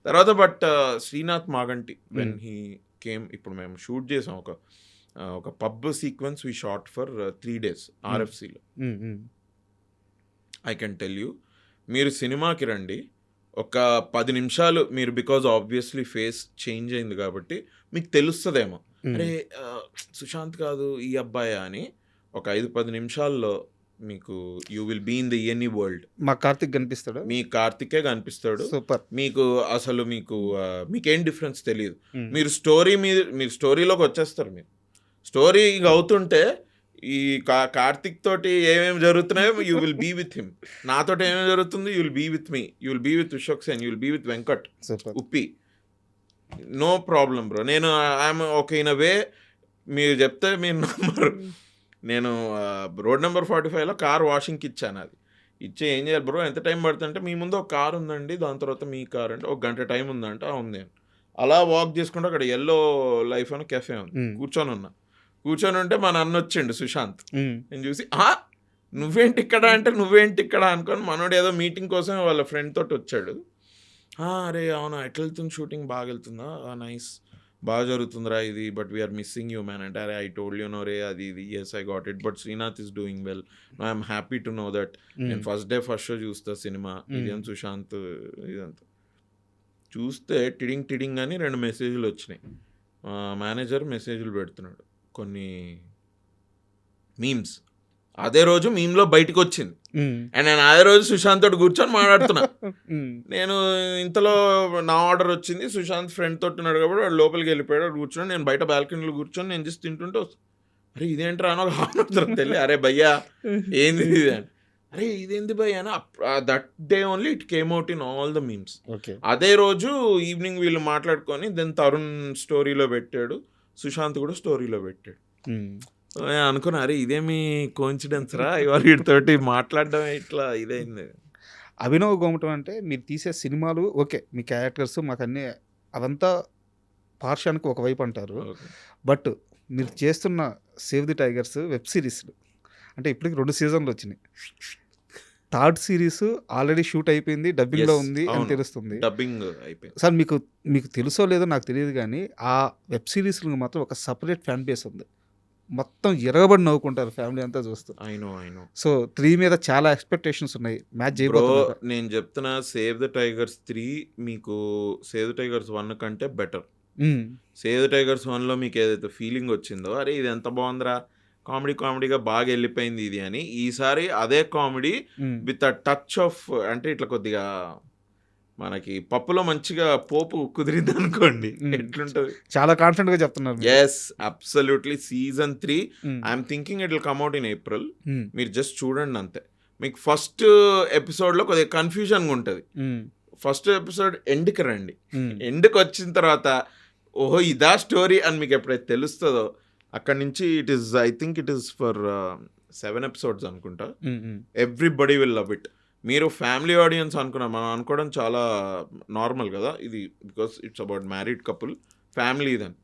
తర్వాత but Srinath Maganti when he came, ఇప్పుడు మేము షూట్ చేసాం ఒక pub sequence we shot for 3 days RFCలో. ఐ కెన్ టెల్ యూ, మీరు సినిమాకి రండి, ఒక 10 నిమిషాలు మీరు, బికాజ్ ఆబ్వియస్లీ ఫేస్ చేంజ్ అయింది కాబట్టి మీకు తెలుస్తుందేమో, అరే సుశాంత్ కాదు ఈ అబ్బాయా అని. ఒక 5-10 నిమిషాల్లో మీకు you will be in the any world. మా కార్తిక్ కనిపిస్తాడు, మీ కార్తికే కనిపిస్తాడు. సూపర్. మీకు అసలు మీకేం డిఫరెన్స్ తెలియదు. మీరు స్టోరీలోకి వచ్చేస్తారు. మీరు స్టోరీ అవుతుంటే ఈ కార్తిక్ తోటి ఏమేమి జరుగుతున్నాయో you will be with him, నాతోటి ఏమేమి జరుగుతుంది you will be with me, you will be with Vishwak Sen, you will be with Venkat, Uppi, no problem bro. నేను I'm okay in a way. మీరు చెప్తే మీరు నమ్మరు. నేను రోడ్ నెంబర్ 45లో కార్ వాషింగ్కి ఇచ్చాను. అది ఇచ్చే ఏం చేయాలి బ్రో, ఎంత టైం పడుతుందంటే, మీ ముందు ఒక కార్ ఉందండి, దాని తర్వాత మీ కార్ అంటే 1 గంట టైం ఉందంటే ఉంది. అలా వాక్ చేసుకుంటే అక్కడ ఎల్లో లైఫ్ అని కెఫే ఉంది, కూర్చొని ఉంటే మా నాన్న వచ్చిండు సుశాంత్. నేను చూసి నువ్వేంటి ఇక్కడ అనుకొని, మనోడు ఏదో మీటింగ్ కోసం వాళ్ళ ఫ్రెండ్ తోటి వచ్చాడు. అరే అవునా, ఎట్లా వెళ్తుంది షూటింగ్, బాగా వెళ్తుందా, నైస్, బాగా జరుగుతుందిరా ఇది, but we're missing you man అంటే, అరే ఐ టోల్డ్ యూ నో రే అది ఇది, yes I got it, but Srinath is doing well, I'm happy to know that. నేను ఫస్ట్ డే ఫస్ట్ షో చూస్తా సినిమా, ఇదేం సుశాంత్ ఇదంతా చూస్తే టిడింగ్ అని 2 మెసేజ్లు వచ్చినాయి. మేనేజర్ మెసేజ్లు పెడుతున్నాడు, కొన్ని మీమ్స్. అదే రోజు మీమ్లో బయటకు వచ్చింది అండ్ నేను అదే రోజు సుశాంత్ తోటి కూర్చొని మాట్లాడుతున్నా. నేను ఇంతలో నా ఆర్డర్ వచ్చింది, సుశాంత్ ఫ్రెండ్ తోటి ఉన్నాడు కాబట్టి వాడు లోపలికి వెళ్ళిపోయాడు, కూర్చొని నేను బయట బాల్కనీలో కూర్చొని నేను జస్ట్ తింటుంటే, అరే ఇదేంట్రా అని ఒక హాఫ్ తెలియ, అరే భయ్యా ఏంది ఇది అని, అరే ఇదేంది భయ్యా అని. That day only it came out in all the memes. అదే రోజు ఈవినింగ్ వీళ్ళు మాట్లాడుకొని దెన్ తరుణ్ స్టోరీలో పెట్టాడు, సుశాంత్ కూడా స్టోరీలో పెట్టాడు. అనుకున్నా అరే ఇదేమి కోఇన్సిడెన్స్ రా, ఇవాళ వీటితోటి మాట్లాడడం ఇట్లా ఇదైంది. అభినవ్ గోమటం అంటే మీరు తీసే సినిమాలు ఓకే, మీ క్యారెక్టర్స్ మాకు అన్నీ అవంతా పార్శ్వానికి ఒకవైపు అంటారు, బట్ మీరు చేస్తున్న సేవ్ ది టైగర్స్ వెబ్ సిరీస్లు అంటే ఇప్పటికి 2 సీజన్లు వచ్చినాయి. 3rd సిరీస్ ఆల్రెడీ షూట్ అయిపోయింది, డబ్బింగ్లో ఉంది అని తెలుస్తుంది. డబ్బింగ్ అయిపోయింది సార్. మీకు తెలుసో లేదో నాకు తెలియదు కానీ ఆ వెబ్ సిరీస్లకు మాత్రం ఒక సపరేట్ ఫ్యాన్ బేస్ ఉంది. మొత్తం ఎరగబడి నవ్వుకుంటారు ఫ్యామిలీ అంతా చూస్తూ. ఐ నో సో 3 మీద చాలా ఎక్స్పెక్టేషన్స్ ఉన్నాయి. Match bro. చేయబోతున్నారు. నేను చెప్తున్నా, సేవ్ ద టైగర్స్ 3 మీకు సేవ్ ద టైగర్స్ 1 కంటే బెటర్. సేవ్ ద టైగర్స్ 1లో మీకు ఏదైతే ఫీలింగ్ వచ్చిందో, అరే ఇది ఎంత బాగుందిరా, కామెడీగా బాగా వెళ్ళిపోయింది ఇది అని, ఈసారి అదే comedy with a touch of, అంటే ఇట్లా కొద్దిగా మనకి పప్పులో మంచిగా పోపు కుదిరింది అనుకోండి, ఎట్లుంటది. చాలా కాన్ఫిడెంట్ గా చెప్తున్నారు మీరు. Yes, absolutely. Season 3 I'm thinking it will come out in April. మీరు జస్ట్ చూడండి అంతే. మీకు ఫస్ట్ ఎపిసోడ్లో కొద్దిగా కన్ఫ్యూజన్గా ఉంటుంది. ఫస్ట్ ఎపిసోడ్ ఎండ్కి రండి. ఎండ్కి వచ్చిన తర్వాత ఓహో ఇదా స్టోరీ అని మీకు ఎప్పుడైతే తెలుస్తుందో, అక్కడి నుంచి I think it is for 7 episodes అనుకుంటా. Everybody will love it. మీరు ఫ్యామిలీ ఆడియన్స్ అనుకున్నారు, మనం అనుకోవడం చాలా నార్మల్ కదా ఇది, because it's about married couple, family then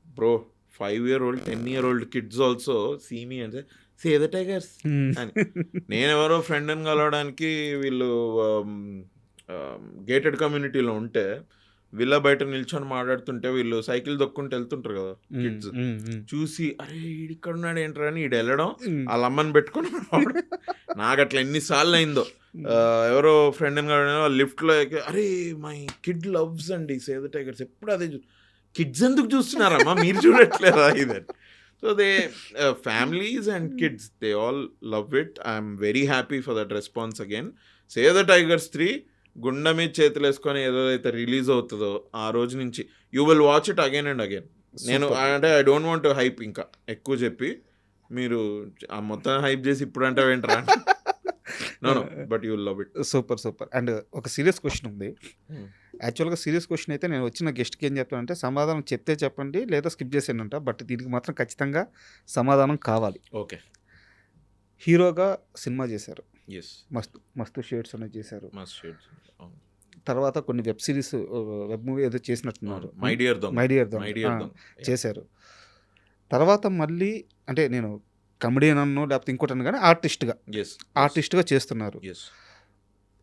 bro. 5-year-old 10-year-old kids also see మీ అంటే సేవ్ ద టైగర్స్ అని. నేను ఎవరో ఫ్రెండ్ని కలవడానికి వీళ్ళు గేటెడ్ కమ్యూనిటీలో ఉంటే, వీళ్ళ బయట నిల్చొని మాట్లాడుతుంటే వీళ్ళు సైకిల్ దొక్కుంటూ వెళ్తుంటారు కదా కిడ్స్, చూసి అరే ఇక్కడ ఉన్నాడు ఏంట్రా అని ఈడు వెళ్ళడం, వాళ్ళ అమ్మని పెట్టుకుని రావడం. నాకు అట్లా ఎన్నిసార్లు అయిందో. ఎవరో ఫ్రెండ్ని కలవడం లిఫ్ట్లో అరే మై కిడ్ లవ్స్ అండి సేవ్ ద టైగర్స్, ఎప్పుడు అదే కిడ్స్ ఎందుకు చూస్తున్నారమ్మా మీరు చూడట్లేదా ఇదని. So they families and kids they all love it. I'm very happy for that response again. Save the tigers 3 గుండె మీద చేతులు వేసుకొని ఏదైతే రిలీజ్ అవుతుందో ఆ రోజు నుంచి you will watch it again and again. నేను అంటే ఐ డోంట్ వాంట్ హైప్ ఇంకా ఎక్కువ చెప్పి, మీరు ఆ మొత్తం హైప్ చేసి ఇప్పుడు అంటే ఏంట్రా, no but you will love it. Super. And ఒక సీరియస్ క్వశ్చన్ ఉంది. యాక్చువల్గా సీరియస్ క్వశ్చన్ అయితే నేను వచ్చిన గెస్ట్కి ఏం చెప్తానంటే, సమాధానం చెప్తే చెప్పండి లేదా స్కిప్ చేసేనంట, బట్ దీనికి మాత్రం ఖచ్చితంగా సమాధానం కావాలి. ఓకే. హీరోగా సినిమా చేశారు, ఎస్, మస్తు షేడ్స్ అనేది చేశారు. మస్త్ షేడ్స్. తర్వాత కొన్ని వెబ్ సిరీస్, వెబ్ మూవీ ఏదో చేసినట్టున్నారు, మై డియర్ దొంగ చేశారు. తర్వాత మళ్ళీ అంటే నేను కమెడియన్ అన్నో లేకపోతే ఇంకోటి కానీ ఆర్టిస్ట్గా చేస్తున్నారు.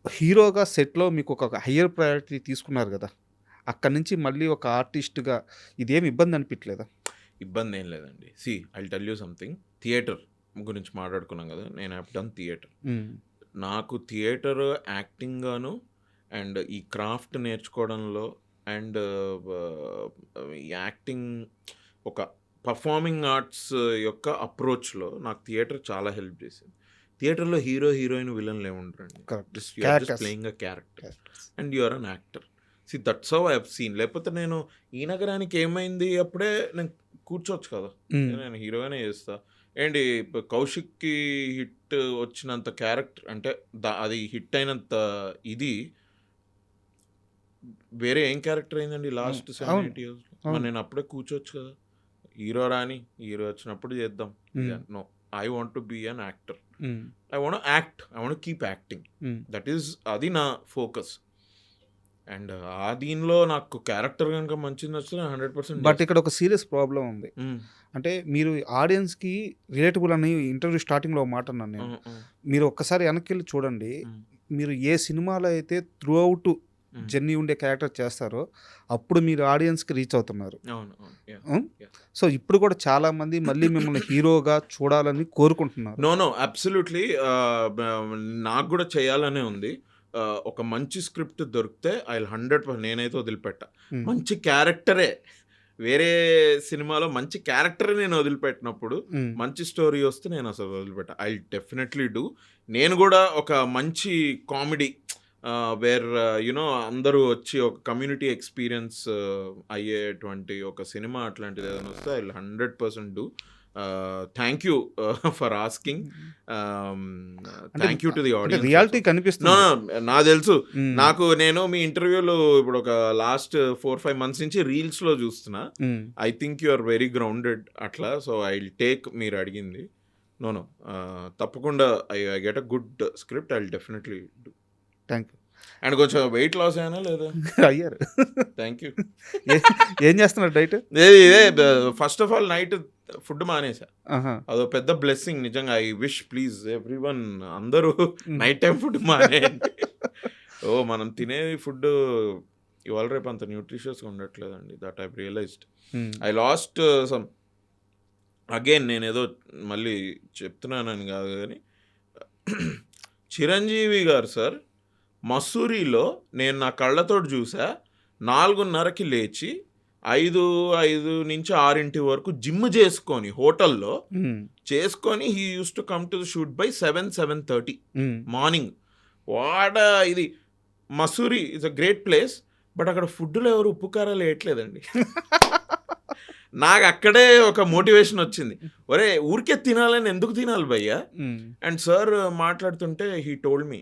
హీరోగా సెట్లో మీకు ఒక హయ్యర్ ప్రయారిటీ తీసుకున్నారు కదా, అక్కడి నుంచి మళ్ళీ ఒక ఆర్టిస్ట్గా ఇదేమి ఇబ్బంది అనిపించలేదా? ఇబ్బంది ఏం లేదండి. See I tell you something. Theatre గురించి మాట్లాడుకున్నాం కదా, నేను హ్యావ్ డన్ థియేటర్. నాకు థియేటర్ యాక్టింగ్ గాను అండ్ ఈ క్రాఫ్ట్ నేర్చుకోవడంలో అండ్ యాక్టింగ్ ఒక పర్ఫార్మింగ్ ఆర్ట్స్ యొక్క అప్రోచ్లో నాకు థియేటర్ చాలా హెల్ప్ చేసింది. థియేటర్లో హీరోయిన్ విలన్లు ఏముంటారండి, just playing a character and you are an actor. See that's how I have seen. లేకపోతే నేను ఈ నగరానికి ఏమైంది అప్పుడే నేను కూర్చోవచ్చు కదా, నేను హీరోగానే చేస్తా. ఏంటి కౌశిక్కి హిట్ వచ్చినంత క్యారెక్టర్ అంటే అది హిట్ అయినంత ఇది వేరే ఏం క్యారెక్టర్ అయిందండి లాస్ట్ 7-8 years? మరి నేను అప్పుడే కూర్చోవచ్చు కదా, హీరో వచ్చినప్పుడు చేద్దాం. No, I want to be an actor. I want act, I want keep acting. That is అది నా ఫోకస్. అండ్ ఆ దీనిలో నాకు క్యారెక్టర్ కనుక మంచిది నచ్చితే 100%. బట్ ఇక్కడ ఒక సీరియస్ ప్రాబ్లం ఉంది. అంటే మీరు ఆడియన్స్కి రిలేటబుల్ అని ఇంటర్వ్యూ స్టార్టింగ్లో మాట అన్నాను నేను. మీరు ఒక్కసారి వెనక్కి వెళ్ళి చూడండి, మీరు ఏ సినిమాలో అయితే త్రూ అవుట్ జర్నీ ఉండే క్యారెక్టర్ చేస్తారో అప్పుడు మీరు ఆడియన్స్కి రీచ్ అవుతున్నారు. సో ఇప్పుడు కూడా చాలా మంది మళ్ళీ మిమ్మల్ని హీరోగా చూడాలని కోరుకుంటున్నారు. No absolutely. నాకు కూడా చేయాలనే ఉంది. ఒక మంచి స్క్రిప్ట్ దొరికితే ఐ 100% నేనైతే వదిలిపెట్టా. మంచి క్యారెక్టరే, వేరే సినిమాలో మంచి క్యారెక్టరే నేను వదిలిపెట్టినప్పుడు మంచి స్టోరీ వస్తే నేను అసలు వదిలిపెట్టా. I definitely do. నేను కూడా ఒక మంచి కామెడీ వేర్ యునో అందరూ వచ్చి ఒక కమ్యూనిటీ ఎక్స్పీరియన్స్ అయ్యేటువంటి ఒక సినిమా అట్లాంటిది ఏదైనా వస్తే I 100% do. Thank you for asking. Thank you to the audience. Reality కనిపిస్తుంది. నాకు తెలుసు. నేను మీ ఇంటర్వ్యూలో ఇప్పుడు ఒక లాస్ట్ 4-5 months నుంచి రీల్స్లో చూస్తున్నా. I think you are very grounded అట్లా. సో ఐ విల్ టేక్ మీరు అడిగింది. నో తప్పకుండా I get a good script. I will definitely do. Thank you. And కొంచెం వెయిట్ లాస్ అయినా లేదా? అయ్యారు. Thank you. ఏం చేస్తున్నారు డైట్? ఇదే first of all night food మానేసా. అదో పెద్ద బ్లెస్సింగ్ నిజంగా. ఐ విష్ ప్లీజ్ ఎవ్రీవన్ అందరూ నైట్ టైం ఫుడ్ మానేయండి. మనం తినే ఫుడ్ ఇవాళ రేపు అంత న్యూట్రిషియస్గా ఉండట్లేదండి. That I realized. I lost some again నేనేదో మళ్ళీ చెప్తున్నానని కాదు కానీ చిరంజీవి గారు సార్ మసూరిలో నేను నా కళ్ళతోటి చూసా 4:30కి లేచి 5 నుంచి 6 వరకు జిమ్ చేసుకొని హోటల్లో చేసుకొని he used to come to the shoot by 7:30 morning. వాడ ఇది Mussoorie is a great place, but అక్కడ ఫుడ్లో ఎవరు ఉప్పు కారాలు వేయట్లేదండి. నాకు అక్కడే ఒక మోటివేషన్ వచ్చింది, ఒరే ఊరికే తినాలని ఎందుకు తినాలి భయ్యా. అండ్ సార్ మాట్లాడుతుంటే హీ టోల్డ్ మీ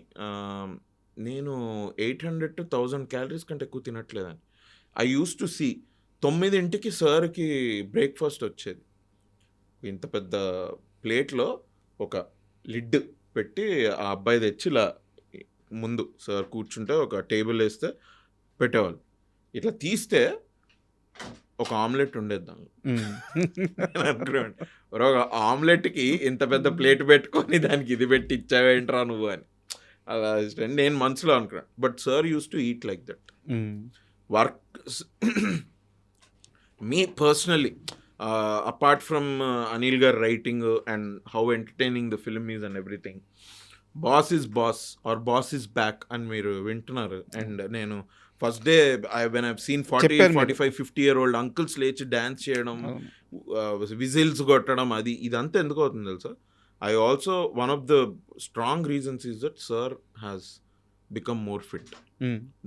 నేను 800 to 1000 క్యాలరీస్ కంటే ఎక్కువ తినట్లేదని. ఐ యూస్ టు సీ 9ంటికి సార్కి బ్రేక్ఫాస్ట్ వచ్చేది, ఇంత పెద్ద ప్లేట్లో ఒక లిడ్ పెట్టి ఆ అబ్బాయి తెచ్చి ఇలా ముందు సార్ కూర్చుంటే ఒక టేబుల్ వేస్తే పెట్టేవాళ్ళు, ఇట్లా తీస్తే ఒక ఆమ్లెట్ ఉండేది దానిలో. అనుకునేవాడిని, ఒక ఆమ్లెట్కి ఇంత పెద్ద ప్లేట్ పెట్టుకొని దానికి ఇది పెట్టి ఇచ్చావేంట్రా నువ్వు అని. అలా నేను మనసులో అనుకున్నాను. But sir used to eat like that. Work me personally apart from Anil garu writing and how entertaining the film is and everything, boss is boss or boss is back అని మీరు వింటున్నారు. అండ్ నేను first day when I've seen 40, 45, 50-year-old uncles లేచి dance చేయడం, whistles కొట్టడం, ఇదంతా ఎందుకు అవుతుంది తెలుసా? I also, one of the strong reasons is that sir has become more fit.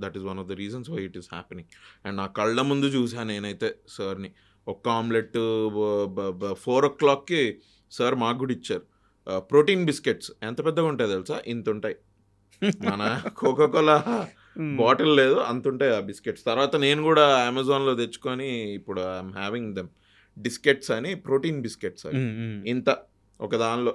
That is one of the reasons why it is happening. And నా కళ్ళ ముందు చూసాను నేనైతే సార్ని. ఒక్క ఆమ్లెట్ 4 o'clockకి సార్ మాకు కూడా ఇచ్చారు. ప్రోటీన్ బిస్కెట్స్ ఎంత పెద్దగా ఉంటాయి తెలుసా? ఇంత ఉంటాయి. మన కోకోకోలా బాటిల్ లేదు, అంత ఉంటాయి ఆ బిస్కెట్స్. తర్వాత నేను కూడా అమెజాన్లో తెచ్చుకొని ఇప్పుడు ఐఎమ్ హ్యావింగ్ దెమ్ బిస్కెట్స్ అని, ప్రోటీన్ బిస్కెట్స్ అని ఇంత ఒక దానిలో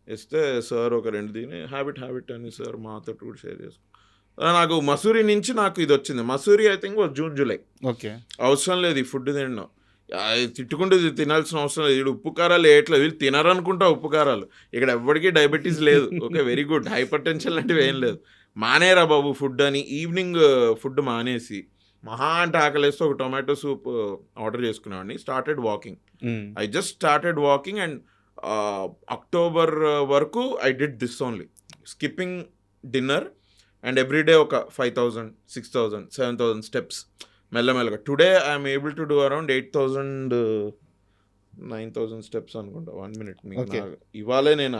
ఇస్తే సార్ ఒక 2 తిని హ్యాబిట్ అని సార్ మాతో కూడా షేర్ చేసుకున్నాను. నాకు మసూరి నుంచి నాకు ఇది వచ్చింది. Mussoorie I think June July. Okay, అవసరం లేదు ఈ ఫుడ్ తినడం, తిట్టుకుంటూ తినాల్సిన అవసరం లేదు. వీళ్ళు ఉప్పు కారాలు వేయట్లేదు, వీళ్ళు తినరనుకుంటా ఉప్పు కారాలు. ఇక్కడ ఎవరికి డయాబెటీస్ లేదు, okay very good. Hypertension లాంటివి ఏం లేదు. మానేరా బాబు ఫుడ్ అని ఈవినింగ్ ఫుడ్ మానేసి మహా అంటే ఆకలేస్తే ఒక టొమాటో సూప్ ఆర్డర్ చేసుకునేవాడిని. Started walking. I just started walking and October వరకు I did this only, skipping dinner and everyday ఒక 5,000, 6,000, 7,000 స్టెప్స్ మెల్లమెల్లగా. Today I'm able to do around 8,000, 9,000 steps అనుకుంటా 1 minute. ఇవాళే నేను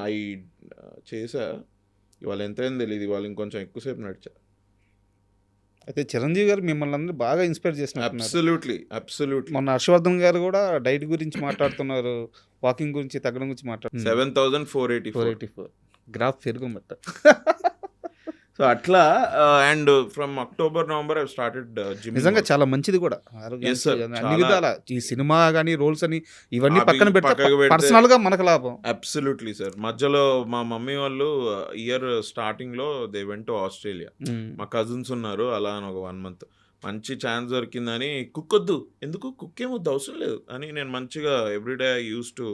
చేసా, ఇవాళ ఎంతైంది తెలియదు, ఇవాళ ఇంకొంచెం ఎక్కువసేపు నడిచా. అయితే చిరంజీవి గారు మిమ్మల్ని అందరూ బాగా ఇన్స్పైర్ చేస్తున్నారు. అబ్సల్యూట్లీ. మొన్న హర్షవర్ధన్ గారు కూడా డైట్ గురించి మాట్లాడుతున్నారు, వాకింగ్ గురించి, తగ్గడం గురించి మాట్లాడుతున్నారు. 7,484 గ్రాఫ్ పెరుగుమట్ట. సో అట్లా and from October, November I started gym. నిజంగా చాలా మంచిది కూడా అన్ని విధాల. ఈ సినిమా కానీ రోల్స్ అని ఇవన్నీ పక్కన పెడితే పర్సనల్ గా మనకు లాభం. Absolutely sir. మధ్యలో మా మమ్మీ వాళ్ళు ఇయర్ స్టార్టింగ్ లో దే వెంట్ టు ఆస్ట్రేలియా. మా కజిన్స్ ఉన్నారు, అలా అని ఒక 1 month మంచి ఛాన్స్ దొరికిందని, కుక్ వద్దు, ఎందుకు కుక్ ఏమొద్దు అవసరం లేదు అని నేను మంచిగా everyday I used to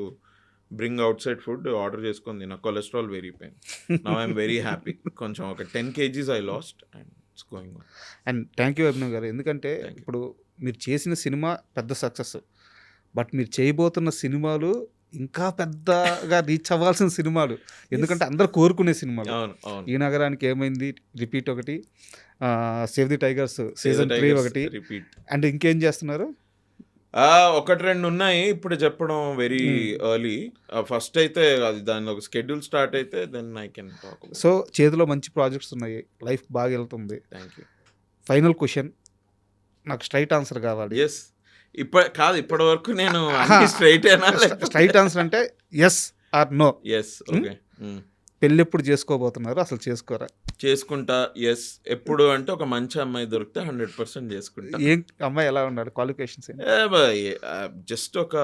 bring out side food order చేసుకుంది. నా కొలెస్ట్రాల్ పెరిగిపోయింది. Now I'm very happy. కొంచెం ఒక 10 kgs I last and it's going on. And thank you Abhinav గారు. ఎందుకంటే ఇప్పుడు మీరు చేసిన సినిమా పెద్ద సక్సెస్, బట్ మీరు చేయబోతున్న సినిమాలు ఇంకా పెద్దగా రీచ్ అవ్వాల్సిన సినిమాలు. ఎందుకంటే అందరు కోరుకునే సినిమాలు. ఈ నగరానికి ఏమైంది రిపీట్ ఒకటి, సేవ్ ది టైగర్స్ సీజన్ 3 ఒకటి రిపీట్. అండ్ ఇంకేం చేస్తున్నారు? 1-2 ఉన్నాయి ఇప్పుడు చెప్పడం వెరీ ఎర్లీ. ఫస్ట్ అయితే అది దాని ఒక స్కెడ్యూల్ స్టార్ట్ అయితే then I can talk. So చేతిలో మంచి ప్రాజెక్ట్స్ ఉన్నాయి, లైఫ్ బాగా వెళ్తుంది. Thank you. ఫైనల్ క్వశ్చన్, నాకు స్ట్రైట్ ఆన్సర్ కావాలి. ఎస్ ఇప్పటి వరకు నేను స్ట్రైట్ స్ట్రైట్ ఆన్సర్ అంటే yes or no. Yes. Okay. పెళ్ళి ఎప్పుడు చేసుకోబోతున్నారు, అసలు చేసుకోరా? చేసుకుంటా. ఎస్. ఎప్పుడు అంటే ఒక మంచి అమ్మాయి దొరికితే 100% చేసుకుంటా. ఏం అమ్మాయి ఎలా ఉన్నాడు, క్వాలిఫికేషన్స్? జస్ట్ ఒక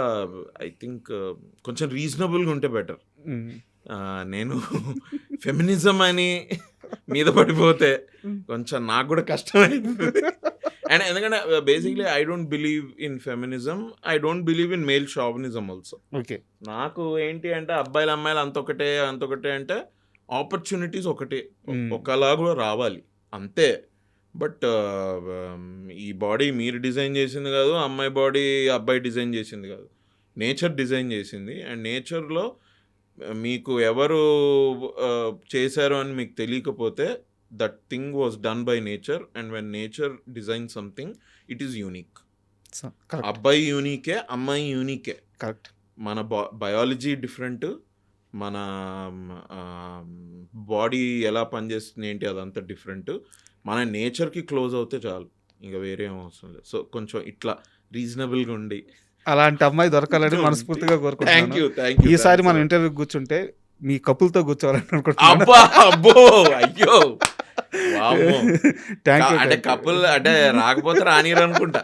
ఐ థింక్ కొంచెం రీజనబుల్గా ఉంటే బెటర్. నేను ఫెమినిజం అని మీద పడిపోతే కొంచెం నాకు కూడా కష్టమైంది. అండ్ ఎందుకంటే basically I don't believe in feminism, I don't believe in male chauvinism also. Okay. నాకు ఏంటి అంటే అబ్బాయిలు అమ్మాయిలు అంతొకటే అంటే ఆపర్చునిటీస్ ఒకటే, ఒకలాగా రావాలి అంతే. బట్ ఈ బాడీ మీరు డిజైన్ చేసింది కాదు, అమ్మాయి బాడీ అబ్బాయి డిజైన్ చేసింది కాదు. నేచర్ డిజైన్ చేసింది. అండ్ నేచర్లో మీకు ఎవరు చేశారు అని మీకు తెలియకపోతే that thing was done by nature. And when nature design something it is unique. అబ్బాయి యూనికే, అమ్మాయి యూనికే. కరెక్ట్. మన బయాలజీ డిఫరెంట్, మన బాడీ ఎలా పనిచేస్తుంది ఏంటి అదంతా డిఫరెంట్. మన నేచర్కి క్లోజ్ అవుతే చాలు, ఇంకా వేరే ఏం అవసరం లేదు. సో కొంచెం ఇట్లా రీజనబుల్గా ఉండి అలాంటి అమ్మాయి దొరకాలని మనస్ఫూర్తిగా థ్యాంక్ యూ. కోరుకుంటున్నాను. ఈసారి మనం ఇంటర్వ్యూ కూర్చుంటే మీ కపుల్తో కూర్చోవాలని అనుకుంటున్నాను. అబ్బా అబ్బో అయ్యో వామ్మో. అంటే కపుల్ అంటే రాకపోతే రానిరు అనుకుంటా,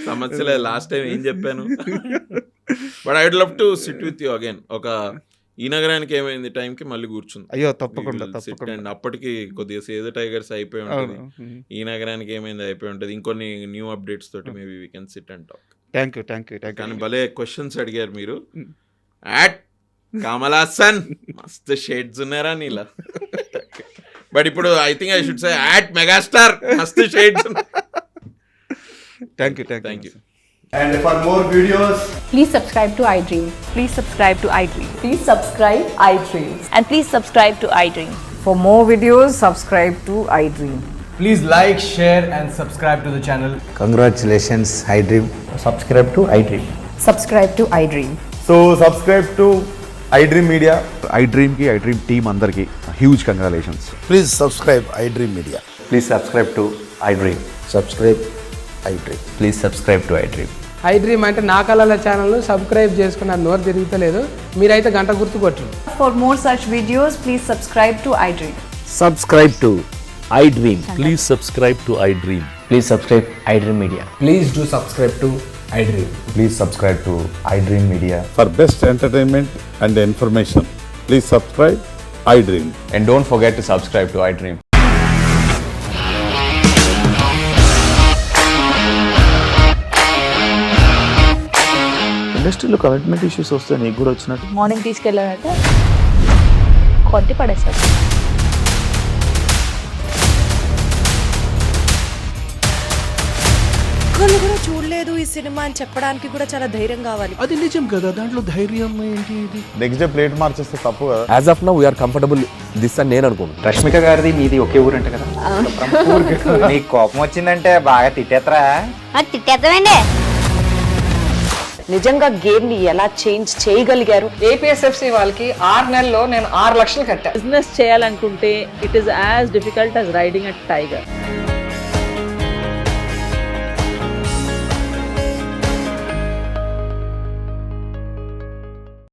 సమస్య లేదు. లాస్ట్ టైం ఏం చెప్పాను. But I would love to sit with you again. ఒక ఈ నగరానికి ఏమైంది టైంకి మళ్ళీ కూర్చుంది. అయ్యో తప్పకుండా. అండ్ అప్పటికి కొద్దిగా సేద టైగర్స్ అయిపోయి ఉంటుంది, ఈ నగరానికి ఏమైంది అయిపోయి ఉంటుంది. ఇంకొన్ని న్యూ అప్డేట్స్ తోటి maybe we can SIT and talk. Thank you. కానీ భలే క్వశ్చన్స్ అడిగారు మీరు. యాట్ కమల్ హాసన్ మస్తు షేడ్స్ ఉన్నారా నీలా. బట్ ఇప్పుడు I think I should say at megastar మస్తు shades. Thank you. And for more videos, Please subscribe to iDream. Please subscribe to iDream. Please subscribe iDream. And please subscribe to iDream. For more videos, subscribe to iDream. please like, share, and subscribe to the channel. Congratulations, iDream. Subscribe to iDream. Subscribe to iDream. So, subscribe to iDream Media. iDream ki iDream team andarki huge congratulations. Please subscribe iDream Media. Please subscribe to iDream. Subscribe iDream. Please subscribe to iDream. iDream అంటే నా కళల channel subscribe చేసుకున్న నోరు తిరుగుతలేదు, మీరైతే గంట గుర్తు కొట్టండి. For more such videos, please subscribe to iDream. Subscribe to iDream. Please subscribe to iDream. Please subscribe iDream Media. Please do subscribe to iDream. Please subscribe to iDream Media. For best entertainment and information, please subscribe iDream. And don't forget to subscribe to iDream. ఇండస్ట్రీలో commitment issues వస్తే నీకు కూడా వచ్చినట్టు morning తీసుకెళ్ళాలంటే కొట్టి పడేస్తారు. ఒక్కళ్ళు కూడా చూడలేదు ఈ సినిమా అని చెప్పడానికి కూడా చాలా ధైర్యం కావాలి. అది నిజం కదా, దాంట్లో ధైర్యం ఏంటి? ఇది నెక్స్ట్ డే ప్లేట్ మార్చేస్తే తప్పు కదా. As of now we're comfortable this అని నేను అనుకుంటున్నాను. రష్మిక గారిది మీది ఒకే ఊరంట కదా. నీకు కోపం వచ్చిందంటే బాగా తిట్టేత్తరా? తిట్టేద్దామండి. నిజంగా గేమ్ ని ఎలా చేంజ్ చేయగలిగారు? ఏపీఎస్ఎఫ్సి వాళ్ళకి 6 నెలల్లో నేను 6 లక్షలు కట్టా. బిజినెస్ చేయాలనుకుంటే it is as difficult as riding a tiger.